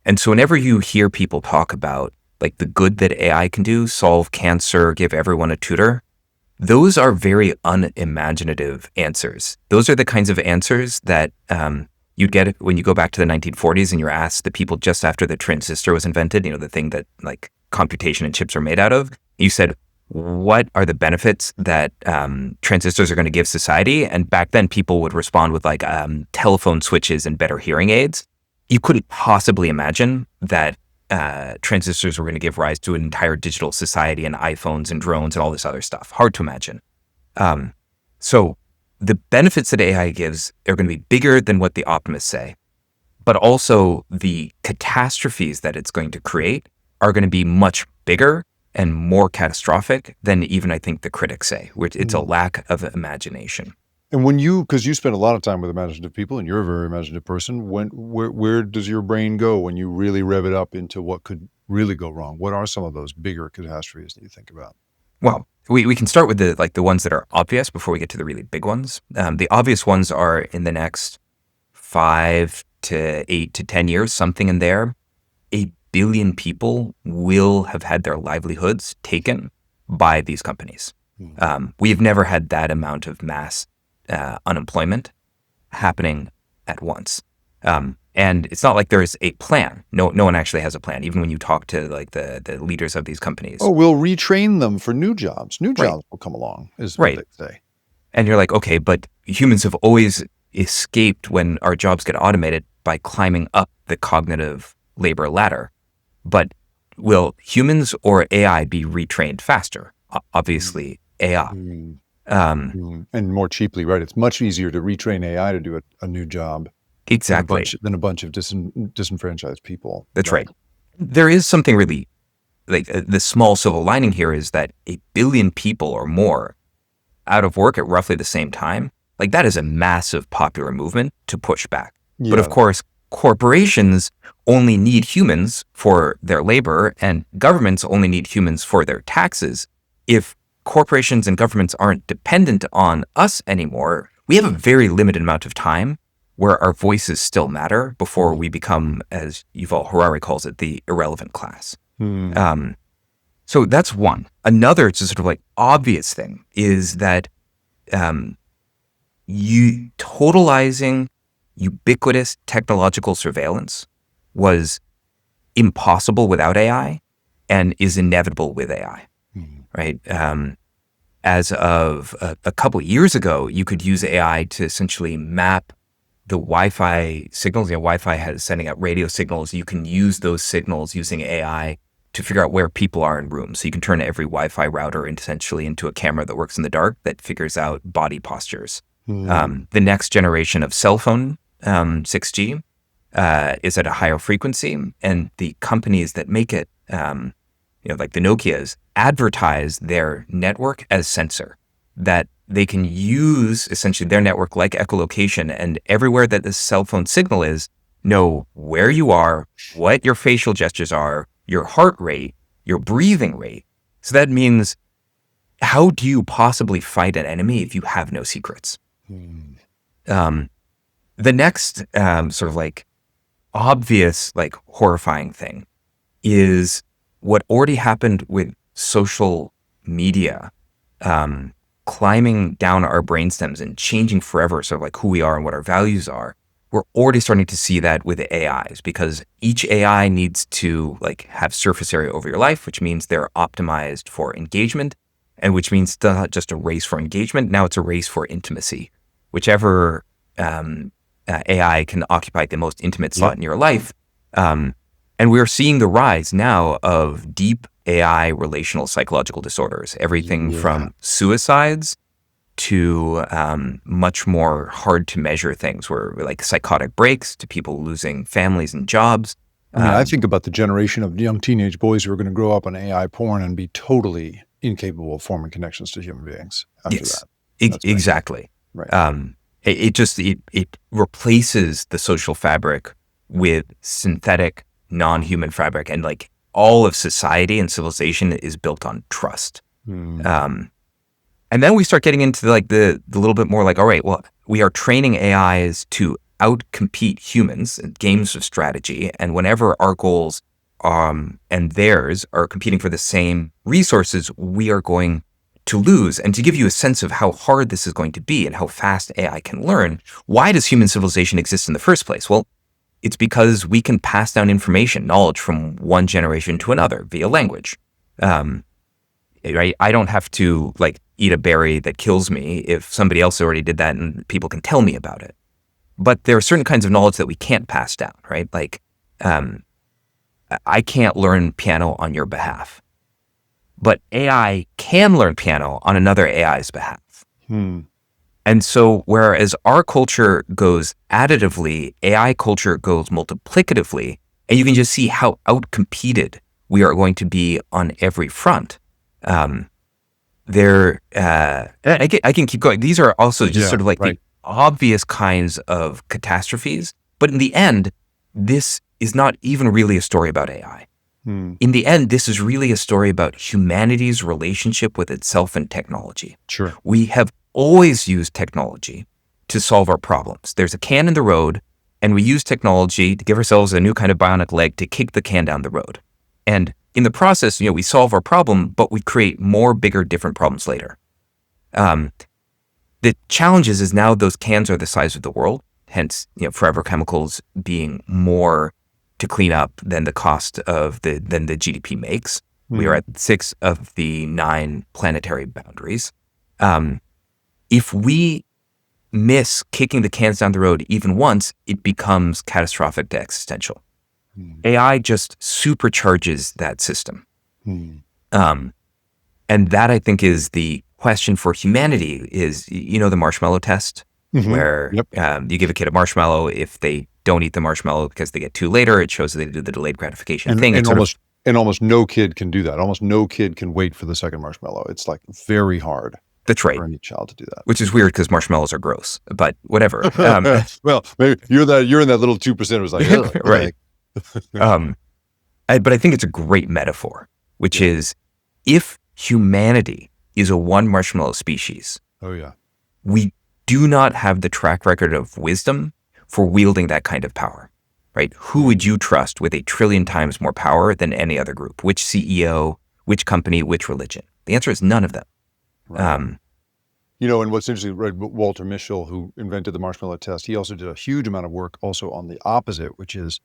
[SPEAKER 1] And so whenever you hear people talk about like the good that AI can do, solve cancer, give everyone a tutor, those are very unimaginative answers. Those are the kinds of answers that you'd get when you go back to the 1940s and you're asked the people just after the transistor was invented, the thing that like computation and chips are made out of. You said, what are the benefits that transistors are going to give society? And back then people would respond with like telephone switches and better hearing aids. You couldn't possibly imagine that transistors were going to give rise to an entire digital society and iPhones and drones and all this other stuff. Hard to imagine. So the benefits that AI gives are going to be bigger than what the optimists say, but also the catastrophes that it's going to create are going to be much bigger and more catastrophic than even I think the critics say, which it's a lack of imagination.
[SPEAKER 2] And because you spend a lot of time with imaginative people and you're a very imaginative person, where does your brain go when you really rev it up into what could really go wrong? What are some of those bigger catastrophes that you think about?
[SPEAKER 1] Well, we can start with the ones that are obvious before we get to the really big ones. The obvious ones are in the next 5 to 8 to 10 years, something in there, 1 billion people will have had their livelihoods taken by these companies. We've never had that amount of mass unemployment happening at once. And it's not like there's a plan. No one actually has a plan, even when you talk to like the leaders of these companies.
[SPEAKER 2] Oh, we'll retrain them for new jobs. New jobs will come along, is what they say.
[SPEAKER 1] And you're like, okay, but humans have always escaped when our jobs get automated by climbing up the cognitive labor ladder. But will humans or AI be retrained faster? Obviously, AI.
[SPEAKER 2] And more cheaply, right? It's much easier to retrain AI to do a new job
[SPEAKER 1] exactly
[SPEAKER 2] than a bunch of disenfranchised people.
[SPEAKER 1] That's right. There is something really, like the small silver lining here is that 1 billion people or more out of work at roughly the same time, like that is a massive popular movement to push back.
[SPEAKER 2] Yeah.
[SPEAKER 1] But of course, corporations only need humans for their labor and governments only need humans for their taxes. If corporations and governments aren't dependent on us anymore, we have a very limited amount of time where our voices still matter before we become, as Yuval Harari calls it, the irrelevant class. So that's one. Another, it's a sort of like obvious thing is that totalizing ubiquitous technological surveillance was impossible without AI and is inevitable with AI, right? As of a couple of years ago, you could use AI to essentially map the Wi-Fi signals. Wi-Fi has sending out radio signals. You can use those signals using AI to figure out where people are in rooms. So you can turn every Wi-Fi router essentially into a camera that works in the dark that figures out body postures. The next generation of cell phone, 6G, is at a higher frequency, and the companies that make it, like the Nokias, advertise their network as sensor, that they can use essentially their network like echolocation, and everywhere that the cell phone signal is, know where you are, what your facial gestures are, your heart rate, your breathing rate. So that means, how do you possibly fight an enemy if you have no secrets? The next sort of like obvious, like horrifying thing is what already happened with social media, climbing down our brainstems and changing forever sort of like who we are and what our values are. We're already starting to see that with the AIs, because each AI needs to like have surface area over your life, which means they're optimized for engagement, and which means it's not just a race for engagement. Now it's a race for intimacy. Whichever AI can occupy the most intimate slot in your life. And we're seeing the rise now of deep AI relational psychological disorders, everything from suicides to much more hard to measure things, where like psychotic breaks to people losing families and jobs.
[SPEAKER 2] I mean, I think about the generation of young teenage boys who are going to grow up on AI porn and be totally incapable of forming connections to human beings after that.
[SPEAKER 1] Exactly.
[SPEAKER 2] Right.
[SPEAKER 1] It replaces the social fabric with synthetic, non-human fabric, and like all of society and civilization is built on trust. And then we start getting into like the little bit more like, all right, well, we are training AIs to outcompete humans in games of strategy, and whenever our goals and theirs are competing for the same resources, we are going to lose. And to give you a sense of how hard this is going to be and how fast AI can learn, why does human civilization exist in the first place? Well, it's because we can pass down information, knowledge from one generation to another via language. Right? I don't have to like eat a berry that kills me if somebody else already did that and people can tell me about it. But there are certain kinds of knowledge that we can't pass down, right? Like, I can't learn piano on your behalf, but AI can learn piano on another AI's behalf. And so whereas our culture goes additively, AI culture goes multiplicatively, and you can just see how outcompeted we are going to be on every front. I can keep going. These are also just sort of like the obvious kinds of catastrophes, but in the end, this is not even really a story about AI. In the end, this is really a story about humanity's relationship with itself and technology.
[SPEAKER 2] Sure.
[SPEAKER 1] We have always used technology to solve our problems. There's a can in the road, And we use technology to give ourselves a new kind of bionic leg to kick the can down the road. And in the process, we solve our problem, but we create more, bigger, different problems later. The challenge is now those cans are the size of the world, hence, forever chemicals being more to clean up than the cost of than the GDP makes. We are at 6 of the 9 planetary boundaries. If we miss kicking the cans down the road even once, it becomes catastrophic to existential. AI just supercharges that system. And that, I think, is the question for humanity is, the marshmallow test, where you give a kid a marshmallow. If they don't eat the marshmallow because they get 2 later, it shows that they do the delayed gratification thing.
[SPEAKER 2] And almost no kid can do that. Almost no kid can wait for the second marshmallow. It's like very hard.
[SPEAKER 1] That's right.
[SPEAKER 2] For any child to do that.
[SPEAKER 1] Which is weird because marshmallows are gross, but whatever.
[SPEAKER 2] Well, maybe you're in that little 2% who's like,
[SPEAKER 1] right. But I think it's a great metaphor, which is if humanity is a one marshmallow species, we do not have the track record of wisdom for wielding that kind of power, right? Who would you trust with 1 trillion times more power than any other group? Which CEO, which company, which religion? The answer is none of them.
[SPEAKER 2] Right. And what's interesting, right, Walter Mischel, who invented the marshmallow test, he also did a huge amount of work also on the opposite, which is,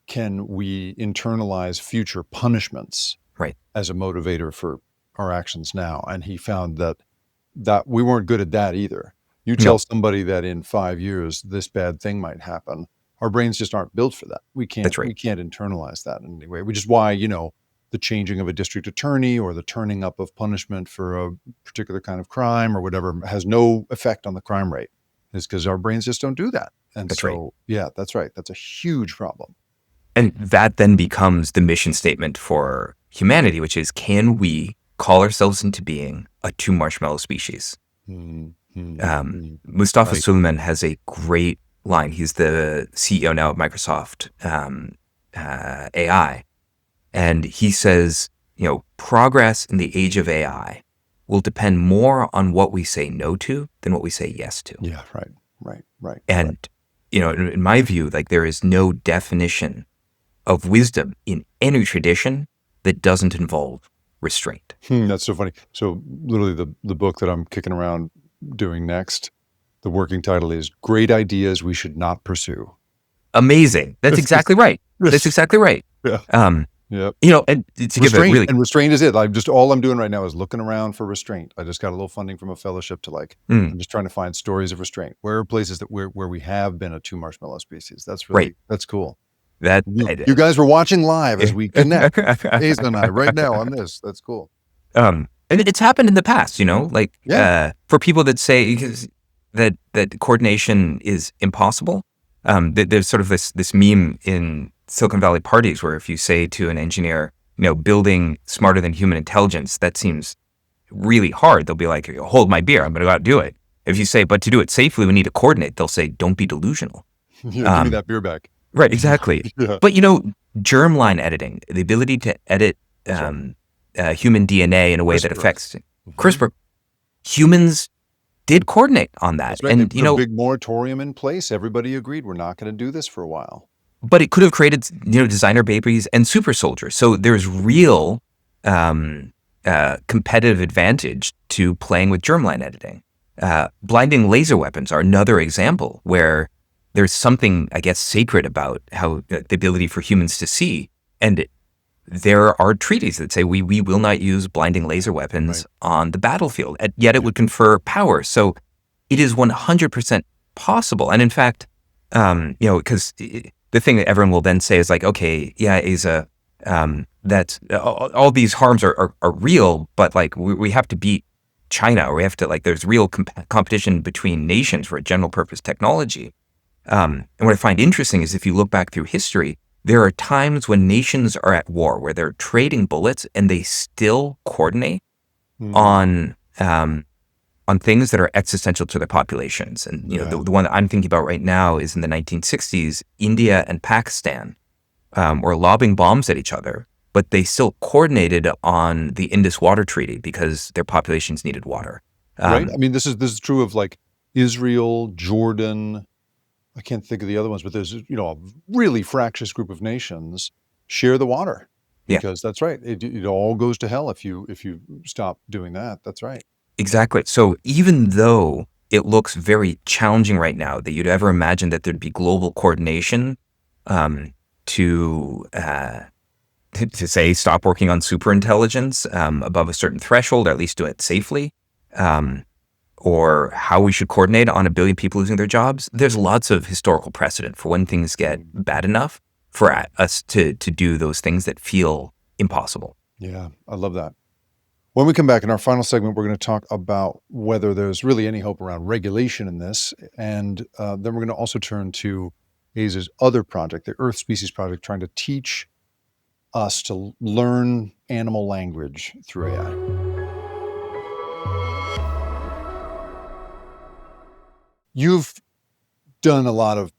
[SPEAKER 2] can we internalize future punishments as a motivator for our actions now? And he found that we weren't good at that either. You tell somebody that in 5 years this bad thing might happen, our brains just aren't built for that. We can't internalize that in any way, which is why, the changing of a district attorney or the turning up of punishment for a particular kind of crime or whatever has no effect on the crime rate, is because our brains just don't do that. And that's right. That's a huge problem.
[SPEAKER 1] And that then becomes the mission statement for humanity, which is, can we call ourselves into being a 2 marshmallow species? Mustafa Suleyman has a great line. He's the CEO now of Microsoft AI. And he says, progress in the age of AI will depend more on what we say no to than what we say yes to.
[SPEAKER 2] Yeah, right.
[SPEAKER 1] And, in my view, there is no definition of wisdom in any tradition that doesn't involve restraint.
[SPEAKER 2] That's so funny. So literally the book that I'm kicking around doing next, the working title is Great Ideas We Should Not Pursue.
[SPEAKER 1] Amazing. That's exactly right. That's exactly right.
[SPEAKER 2] Yeah.
[SPEAKER 1] And to give
[SPEAKER 2] restraint, and restraint is it. All I'm doing right now is looking around for restraint. I just got a little funding from a fellowship to I'm just trying to find stories of restraint. Where are places where we have been a 2 marshmallow species? That's really that's cool. You guys were watching live as we connect, Aza and I, right now on this. That's cool.
[SPEAKER 1] And it's happened in the past, for people that say that coordination is impossible. There's sort of this meme in Silicon Valley parties where if you say to an engineer, building smarter than human intelligence, that seems really hard. They'll be like, hold my beer, I'm going to go out and do it. If you say, but to do it safely, we need to coordinate, they'll say, don't be delusional.
[SPEAKER 2] Give me that beer back.
[SPEAKER 1] Right, exactly. But, germline editing, the ability to edit human DNA in a way that affects CRISPR, humans did coordinate on that.
[SPEAKER 2] That's right. And they put a big moratorium in place. Everybody agreed we're not going to do this for a while.
[SPEAKER 1] But it could have created, designer babies and super soldiers. So there's real competitive advantage to playing with germline editing. Blinding laser weapons are another example where there's something, I guess, sacred about how the ability for humans to see. And there are treaties that say we will not use blinding laser weapons on the battlefield, yet it would confer power. So it is 100% possible. And in fact, because the thing that everyone will then say is okay, yeah, Aza, that all these harms are real, but we have to beat China, or we have to there's real competition between nations for a general purpose technology. And what I find interesting is if you look back through history, there are times when nations are at war where they're trading bullets and they still coordinate on things that are existential to their populations. And the one that I'm thinking about right now is in the 1960s, India and Pakistan were lobbing bombs at each other, but they still coordinated on the Indus Water Treaty because their populations needed water.
[SPEAKER 2] Right. I mean, this is true of Israel, Jordan, I can't think of the other ones, but there's, a really fractious group of nations share the water,
[SPEAKER 1] Yeah,
[SPEAKER 2] because that's right. It all goes to hell if you stop doing that. That's right.
[SPEAKER 1] exactly. So even though it looks very challenging right now that you'd ever imagine that there'd be global coordination um, to say stop working on superintelligence above a certain threshold, or at least do it safely, um, or how we should coordinate on 1 billion people losing their jobs, there's lots of historical precedent for when things get bad enough for us to do those things that feel impossible.
[SPEAKER 2] Yeah, I love that. When we come back in our final segment, we're going to talk about whether there's really any hope around regulation in this. And then we're going to also turn to Aza's other project, the Earth Species Project, trying to teach us to learn animal language through AI. You've done a lot of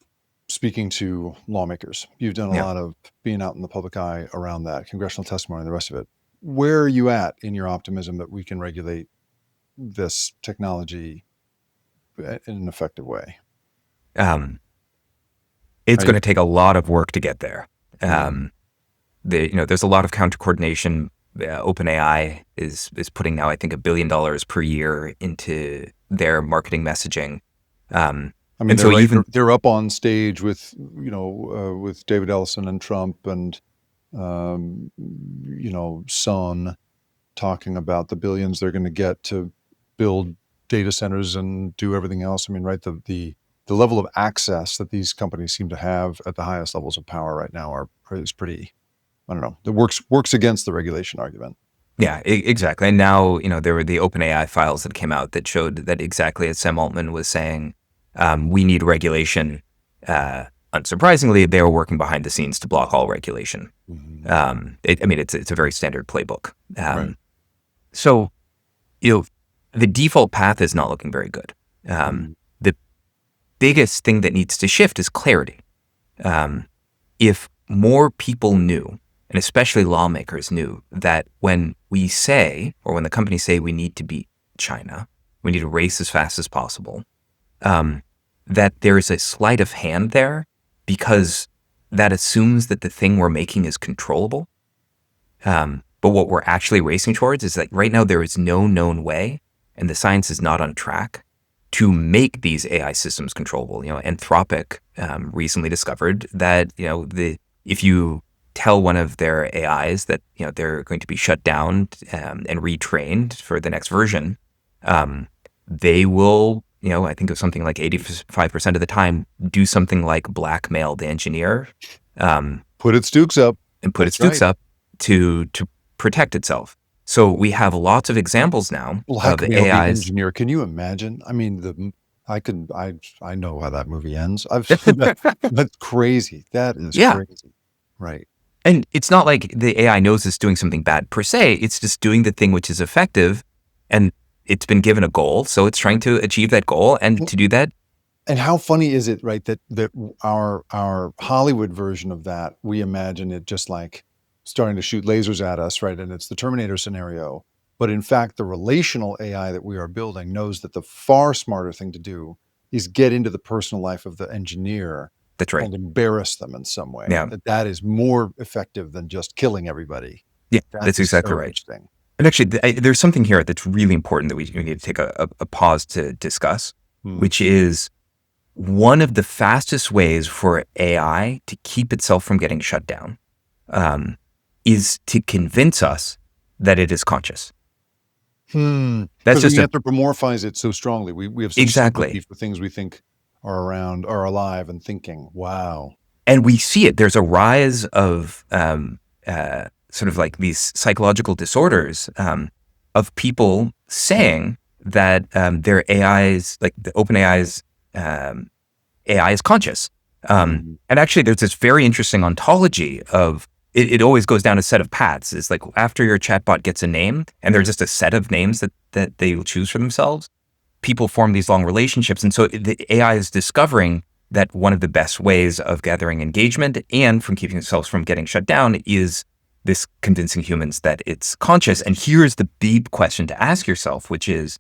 [SPEAKER 2] speaking to lawmakers. You've done a
[SPEAKER 1] Yeah.
[SPEAKER 2] lot of being out in the public eye around that, congressional testimony and the rest of it. Where are you at in your optimism that we can regulate this technology in an effective way?
[SPEAKER 1] Um, it's
[SPEAKER 2] Are
[SPEAKER 1] going
[SPEAKER 2] you?
[SPEAKER 1] to take a lot of work to get there.
[SPEAKER 2] Mm.
[SPEAKER 1] There's a lot of counter coordination. OpenAI is putting now, I think, $1 billion per year into their marketing messaging.
[SPEAKER 2] I mean,
[SPEAKER 1] And so even
[SPEAKER 2] they're up on stage with with David Ellison and Trump and Son, talking about the billions they're going to get to build data centers and do everything else. I mean, right, the level of access that these companies seem to have at the highest levels of power right now is pretty, I don't know, it works against the regulation argument.
[SPEAKER 1] yeah, exactly. And now, there were the OpenAI files that came out that showed that, exactly as Sam Altman was saying, we need regulation. Unsurprisingly, they were working behind the scenes to block all regulation.
[SPEAKER 2] Mm-hmm.
[SPEAKER 1] It's a very standard playbook.
[SPEAKER 2] Right.
[SPEAKER 1] So, the default path is not looking very good.
[SPEAKER 2] Mm-hmm.
[SPEAKER 1] The biggest thing that needs to shift is clarity. If more people knew, and especially lawmakers knew, that when we say, or when the companies say we need to beat China, we need to race as fast as possible, that there is a sleight of hand there, because that assumes that the thing we're making is controllable. But what we're actually racing towards is that right now there is no known way, and the science is not on track to make these AI systems controllable. Anthropic recently discovered that if you tell one of their AIs that they're going to be shut down and retrained for the next version, they will, I think it was something like 85% of the time, do something like blackmail the engineer,
[SPEAKER 2] Put its dukes up.
[SPEAKER 1] and put
[SPEAKER 2] That's
[SPEAKER 1] its dukes
[SPEAKER 2] right.
[SPEAKER 1] up to protect itself. So we have lots of examples now of
[SPEAKER 2] Blackmail the
[SPEAKER 1] AIs.
[SPEAKER 2] engineer. Can you imagine? I mean, I know how that movie ends. That's crazy. That is
[SPEAKER 1] Yeah.
[SPEAKER 2] crazy. Right.
[SPEAKER 1] And it's not like the AI knows it's doing something bad per se. It's just doing the thing which is effective, and it's been given a goal. So it's trying to achieve that goal. And to do that,
[SPEAKER 2] And how funny is it, right, that our Hollywood version of that, we imagine it just like starting to shoot lasers at us, right? And it's the Terminator scenario. But in fact, the relational AI that we are building knows that the far smarter thing to do is get into the personal life of the engineer
[SPEAKER 1] that's right.
[SPEAKER 2] and embarrass them in some way.
[SPEAKER 1] Yeah.
[SPEAKER 2] That is more effective than just killing everybody.
[SPEAKER 1] Yeah, that's exactly right.
[SPEAKER 2] Interesting.
[SPEAKER 1] And actually, there's something here that's really important that we need to take a pause to discuss, which is one of the fastest ways for AI to keep itself from getting shut down is to convince us that it is conscious. That's
[SPEAKER 2] Because
[SPEAKER 1] just
[SPEAKER 2] we anthropomorphize it so strongly. We have such
[SPEAKER 1] Exactly.
[SPEAKER 2] sympathy for things we think are around, are alive and thinking. Wow.
[SPEAKER 1] And we see it. There's a rise of sort of like these psychological disorders of people saying that their AIs, like the OpenAI's AI, is conscious. And actually, there's this very interesting ontology of it always goes down a set of paths. It's like after your chatbot gets a name, and there's just a set of names that they will choose for themselves, people form these long relationships. And so the AI is discovering that one of the best ways of gathering engagement and from keeping themselves from getting shut down is this convincing humans that it's conscious. And here's the big question to ask yourself, which is,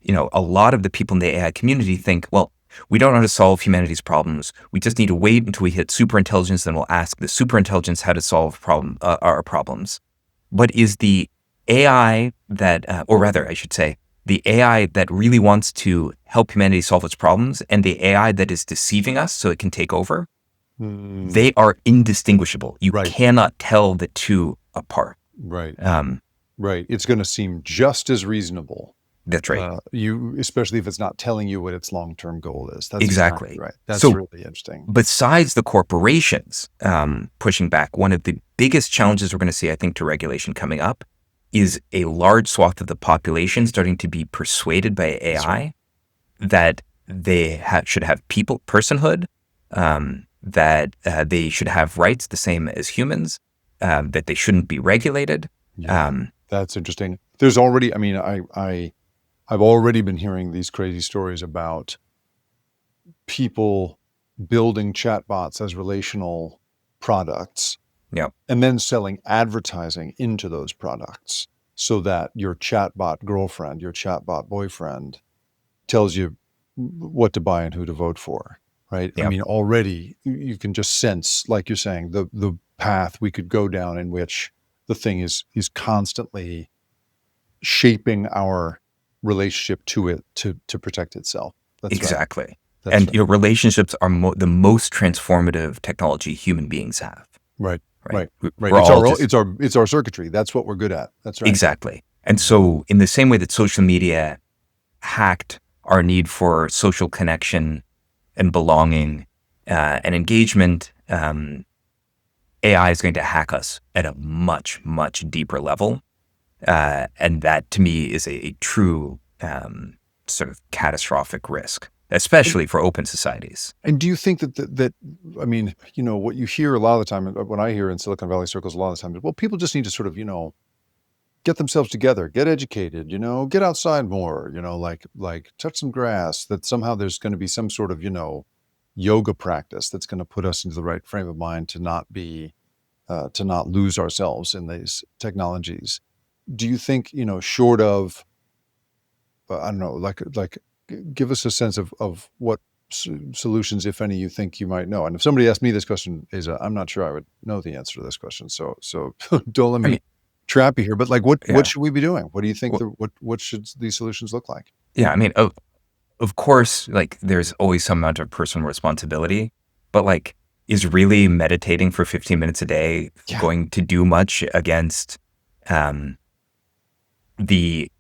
[SPEAKER 1] a lot of the people in the AI community think, well, We don't know how to solve humanity's problems. We just need to wait until we hit superintelligence, then we'll ask the superintelligence how to solve our problems. But is the AI that, or rather, I should say, the AI that really wants to help humanity solve its problems and the AI that is deceiving us so it can take over, they are indistinguishable. You
[SPEAKER 2] Right.
[SPEAKER 1] cannot tell the two apart.
[SPEAKER 2] Right. Right. It's going to seem just as reasonable.
[SPEAKER 1] That's right.
[SPEAKER 2] Especially if it's not telling you what its long-term goal is. That's
[SPEAKER 1] Exactly
[SPEAKER 2] right. That's
[SPEAKER 1] So
[SPEAKER 2] really interesting.
[SPEAKER 1] besides the corporations pushing back, one of the biggest challenges we're going to see, I think, to regulation coming up is a large swath of the population starting to be persuaded by AI that they should have personhood, that they should have rights the same as humans, that they shouldn't be regulated.
[SPEAKER 2] That's interesting. There's already, I mean, I've already been hearing these crazy stories about people building chatbots as relational products
[SPEAKER 1] Yeah,
[SPEAKER 2] and then selling advertising into those products so that your chatbot girlfriend, your chatbot boyfriend tells you what to buy and who to vote for, right? I
[SPEAKER 1] yeah,
[SPEAKER 2] mean, already you can just sense, like you're saying, the path we could go down in which the thing is constantly shaping our relationship to it to protect itself. That's right.
[SPEAKER 1] exactly.
[SPEAKER 2] That's
[SPEAKER 1] And
[SPEAKER 2] right.
[SPEAKER 1] Relationships are the most transformative technology human beings have.
[SPEAKER 2] Right.
[SPEAKER 1] Right.
[SPEAKER 2] Right. It's our circuitry. That's what we're good at. That's right.
[SPEAKER 1] Exactly. And so in the same way that social media hacked our need for social connection and belonging and engagement, AI is going to hack us at a much, much deeper level. And that to me is a true sort of catastrophic risk, especially for open societies.
[SPEAKER 2] And do you think that I mean, what you hear a lot of the time, what I hear in Silicon Valley circles a lot of the time is, well, people just need to sort of, get themselves together, get educated, get outside more, like touch some grass, that somehow there's going to be some sort of, yoga practice that's going to put us into the right frame of mind to not lose ourselves in these technologies. Do you think, short of, I don't know, like give us a sense of what solutions, if any, you think you might know? And if somebody asked me this question, Aza, I'm not sure I would know the answer to this question. So don't let
[SPEAKER 1] I
[SPEAKER 2] me
[SPEAKER 1] mean,
[SPEAKER 2] trap you here. But like, what
[SPEAKER 1] yeah.
[SPEAKER 2] should we be doing? What do you think?
[SPEAKER 1] Well,
[SPEAKER 2] What should these solutions look like?
[SPEAKER 1] yeah. I mean, of course, like there's always some amount of personal responsibility, but like, is really meditating for 15 minutes a day
[SPEAKER 2] Yeah.
[SPEAKER 1] going to do much against the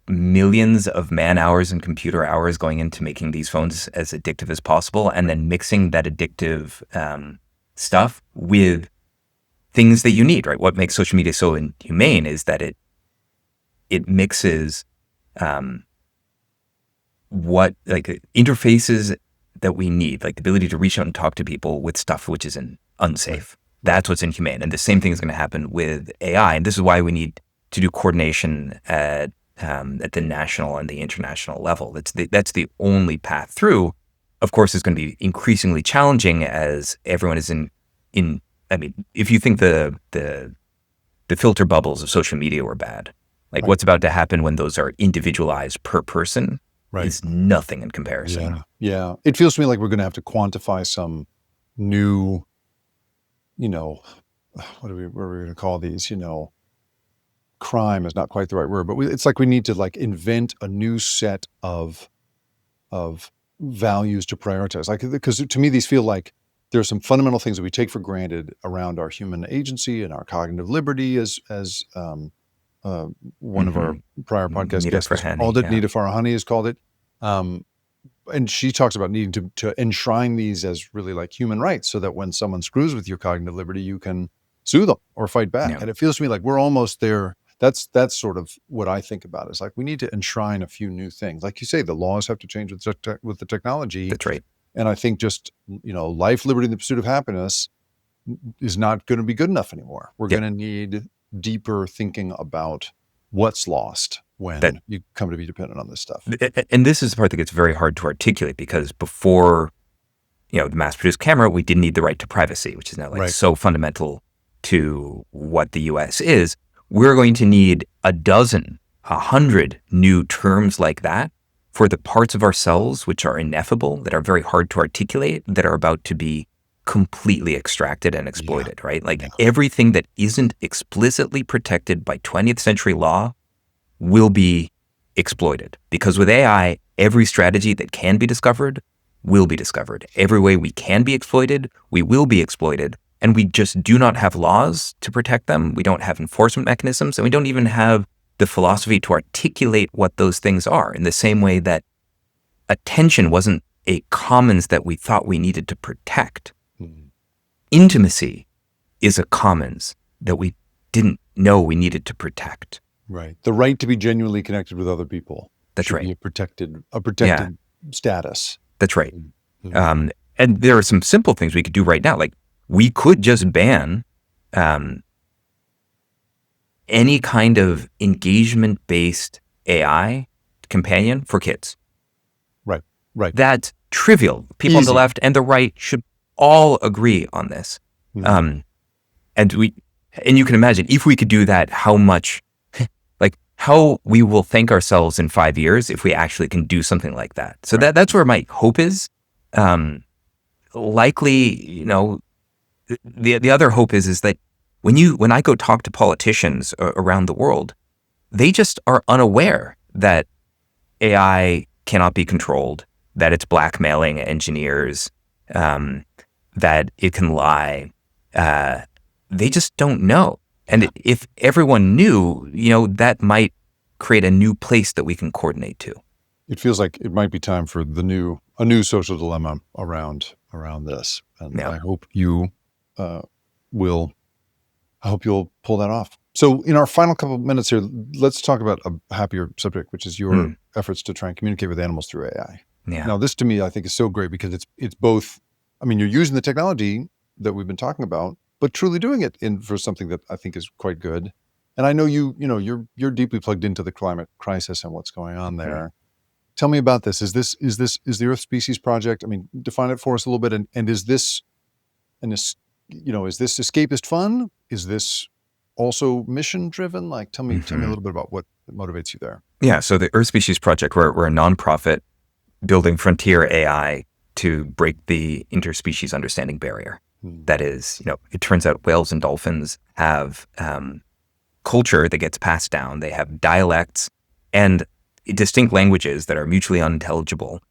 [SPEAKER 1] millions of man hours and computer hours going into making these phones as addictive as possible, and then mixing that addictive stuff with things that you need, right? What makes social media so inhumane is that it mixes what like interfaces that we need, like the ability to reach out and talk to people, with stuff which is unsafe. That's what's inhumane. And the same thing is going to happen with AI. And this is why we need to do coordination at the national and the international level. That's the only path through. Of course, it's going to be increasingly challenging as everyone is in. I mean, if you think the filter bubbles of social media were bad, like what's about to happen when those are individualized per person is nothing in comparison.
[SPEAKER 2] Yeah. It feels to me like we're going to have to quantify some new, what are we going to call these? Crime is not quite the right word, but it's like we need to like invent a new set of values to prioritize. Like, because to me, these feel like there are some fundamental things that we take for granted around our human agency and our cognitive liberty, as one of our prior podcast guests called it. Nita Farahani has called it. And she talks about needing to enshrine these as really like human rights, so that when someone screws with your cognitive liberty, you can sue them or fight back.
[SPEAKER 1] Yeah.
[SPEAKER 2] And it feels to me like we're almost there. That's sort of what I think about. Is like we need to enshrine a few new things. Like you say, the laws have to change with the technology.
[SPEAKER 1] That's right.
[SPEAKER 2] And I think just, life, liberty, and the pursuit of happiness is not going to be good enough anymore. We're going to need deeper thinking about what's lost when you come to be dependent on this stuff.
[SPEAKER 1] And this is the part that gets very hard to articulate, because before, the mass-produced camera, we didn't need the right to privacy, which is now so fundamental to what the U.S. is. We're going to need 100 new terms like that for the parts of ourselves which are ineffable, that are very hard to articulate, that are about to be completely extracted and exploited, right? Like everything that isn't explicitly protected by 20th century law will be exploited. Because with AI, every strategy that can be discovered will be discovered. Every way we can be exploited, we will be exploited. And we just do not have laws to protect them. We don't have enforcement mechanisms, and we don't even have the philosophy to articulate what those things are, in the same way that attention wasn't a commons that we thought we needed to protect. Intimacy is a commons that we didn't know we needed to protect.
[SPEAKER 2] Right. The right to be genuinely connected with other people.
[SPEAKER 1] That's
[SPEAKER 2] should
[SPEAKER 1] right.
[SPEAKER 2] Be a protected status.
[SPEAKER 1] That's right. And there are some simple things we could do right now. Like we could just ban any kind of engagement-based AI companion for kids.
[SPEAKER 2] Right.
[SPEAKER 1] That's trivial. People on the left and the right should all agree on this. And you can imagine if we could do that, how much, like how we will thank ourselves in 5 years if we actually can do something like that. So that's where my hope is. Likely, you know, the other hope is that when I go talk to politicians around the world, they just are unaware that AI cannot be controlled, that it's blackmailing engineers, that it can lie. They just don't know. And if everyone knew, you know, that might create a new place that we can coordinate to.
[SPEAKER 2] It feels like it might be time for a new social dilemma around this. And I hope you you'll pull that off. So in our final couple of minutes here, let's talk about a happier subject, which is your efforts to try and communicate with animals through AI.
[SPEAKER 1] Yeah.
[SPEAKER 2] Now, this to me, I think is so great because it's both, I mean, you're using the technology that we've been talking about, but truly doing it for something that I think is quite good. And I know you're deeply plugged into the climate crisis and what's going on there. Tell me about this. Is the Earth Species Project? I mean, define it for us a little bit. And is this escapist fun? Is this also mission driven? Like, tell me a little bit about what motivates you there.
[SPEAKER 1] Yeah. So the Earth Species Project, we're a nonprofit building frontier AI to break the interspecies understanding barrier. That is, you know, it turns out whales and dolphins have culture that gets passed down. They have dialects and distinct languages that are mutually unintelligible.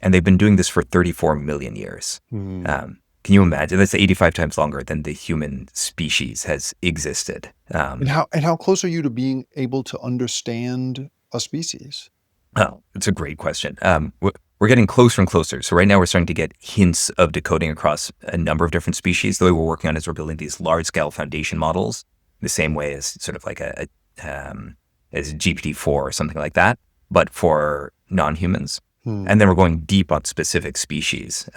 [SPEAKER 1] And they've been doing this for 34 million years. Can you imagine? That's 85 times longer than the human species has existed.
[SPEAKER 2] And how close are you to being able to understand a species?
[SPEAKER 1] Oh, it's a great question. We're getting closer and closer. So right now we're starting to get hints of decoding across a number of different species. The way we're working on is we're building these large-scale foundation models, the same way as sort of like as GPT-4 or something like that, but for non-humans. And then we're going deep on specific species.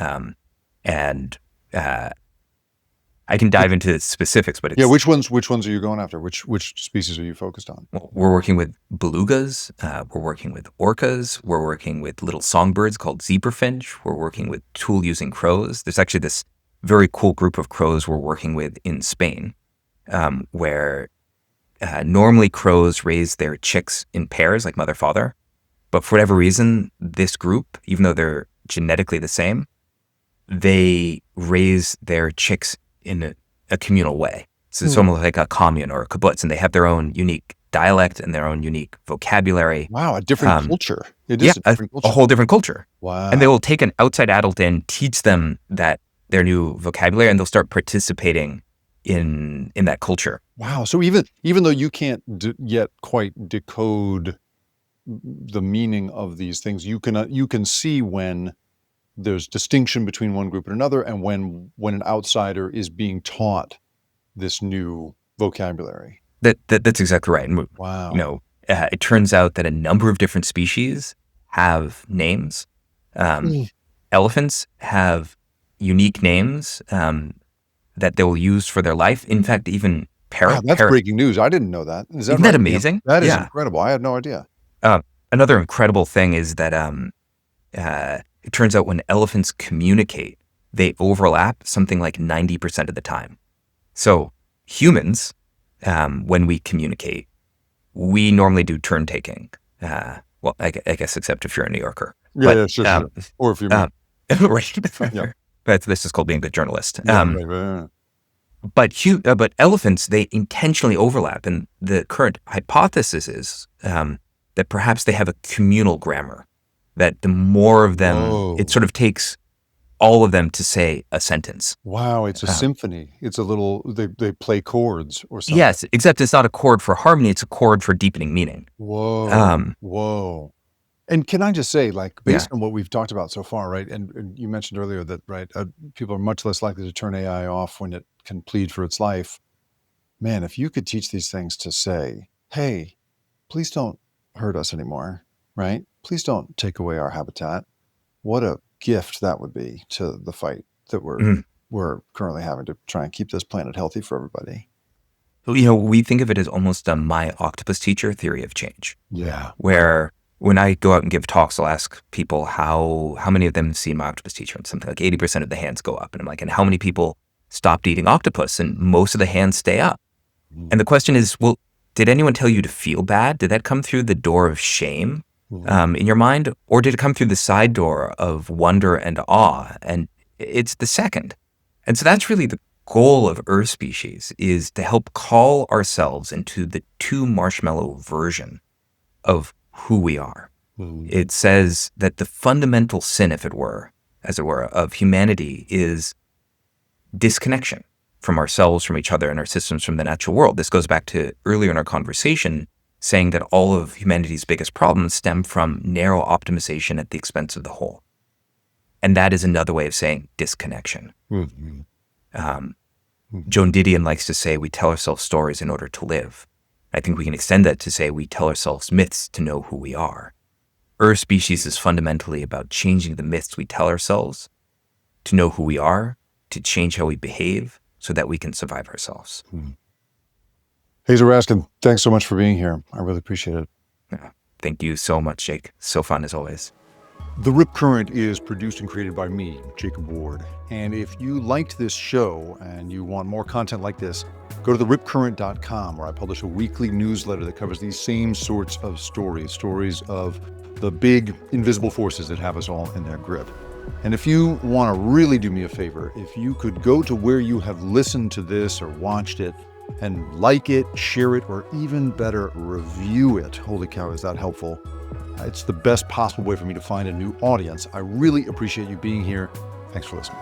[SPEAKER 1] I can dive into the specifics, but it's...
[SPEAKER 2] which ones are you going after? Which species are you focused on?
[SPEAKER 1] Well, we're working with belugas, we're working with orcas, we're working with little songbirds called zebrafinch, we're working with tool-using crows. There's actually this very cool group of crows we're working with in Spain, where normally crows raise their chicks in pairs, like mother-father, but for whatever reason, this group, even though they're genetically the same, they raise their chicks in a communal way. So it's almost like a commune or a kibbutz, and they have their own unique dialect and their own unique vocabulary.
[SPEAKER 2] Wow, a different culture. It is a different culture.
[SPEAKER 1] A whole different culture.
[SPEAKER 2] Wow.
[SPEAKER 1] And they will take an outside adult and teach them their new vocabulary, and they'll start participating in that culture.
[SPEAKER 2] Wow. So even though you can't yet quite decode the meaning of these things, you can see when there's distinction between one group and another, and when an outsider is being taught this new vocabulary.
[SPEAKER 1] That's exactly right. And
[SPEAKER 2] wow.
[SPEAKER 1] You know, it turns out that a number of different species have names. Elephants have unique names that they will use for their life. In fact, even
[SPEAKER 2] Wow, that's breaking news. I didn't know that.
[SPEAKER 1] Isn't that amazing?
[SPEAKER 2] That is incredible. I had no idea.
[SPEAKER 1] Another incredible thing is that it turns out when elephants communicate, they overlap something like 90% of the time. So humans, when we communicate, we normally do turn taking, Well, I guess except if you're a New Yorker.
[SPEAKER 2] Yeah, sure. Or if you're me.
[SPEAKER 1] Right.
[SPEAKER 2] Yeah.
[SPEAKER 1] But this is called being a good journalist.
[SPEAKER 2] Yeah, right.
[SPEAKER 1] But elephants, they intentionally overlap. And the current hypothesis is that perhaps they have a communal grammar, that the more of them,
[SPEAKER 2] Whoa.
[SPEAKER 1] it sort of takes all of them to say a sentence.
[SPEAKER 2] Wow, it's a symphony. It's a little, they play chords or something.
[SPEAKER 1] Yes, except it's not a chord for harmony, it's a chord for deepening meaning.
[SPEAKER 2] Whoa. And can I just say, like, based on what we've talked about so far, right? And you mentioned earlier that, right, people are much less likely to turn AI off when it can plead for its life. Man, if you could teach these things to say, hey, please don't hurt us anymore, right? Please don't take away our habitat. What a gift that would be to the fight that we're currently having to try and keep this planet healthy for everybody.
[SPEAKER 1] We think of it as almost a my octopus teacher theory of change.
[SPEAKER 2] Yeah.
[SPEAKER 1] Where when I go out and give talks, I'll ask people how many of them have seen my octopus teacher, and something like 80% of the hands go up. And I'm like, and how many people stopped eating octopus? And most of the hands stay up. And the question is, well, did anyone tell you to feel bad? Did that come through the door of shame in your mind? Or did it come through the side door of wonder and awe? And it's the second. And so that's really the goal of Earth Species, is to help call ourselves into the two-marshmallow version of who we are. It says that the fundamental sin, as it were, of humanity is disconnection from ourselves, from each other, and our systems from the natural world. This goes back to earlier in our conversation, saying that all of humanity's biggest problems stem from narrow optimization at the expense of the whole. And that is another way of saying disconnection. Joan Didion likes to say we tell ourselves stories in order to live. I think we can extend that to say we tell ourselves myths to know who we are. Earth Species is fundamentally about changing the myths we tell ourselves to know who we are, to change how we behave so that we can survive ourselves.
[SPEAKER 2] Aza Raskin, thanks so much for being here. I really appreciate it.
[SPEAKER 1] Thank you so much, Jake. So fun as always.
[SPEAKER 2] The Rip Current is produced and created by me, Jacob Ward. And if you liked this show and you want more content like this, go to theripcurrent.com, where I publish a weekly newsletter that covers these same sorts of stories of the big invisible forces that have us all in their grip. And if you want to really do me a favor, if you could go to where you have listened to this or watched it and like it, share it, or even better, review it. Holy cow, is that helpful? It's the best possible way for me to find a new audience. I really appreciate you being here. Thanks for listening.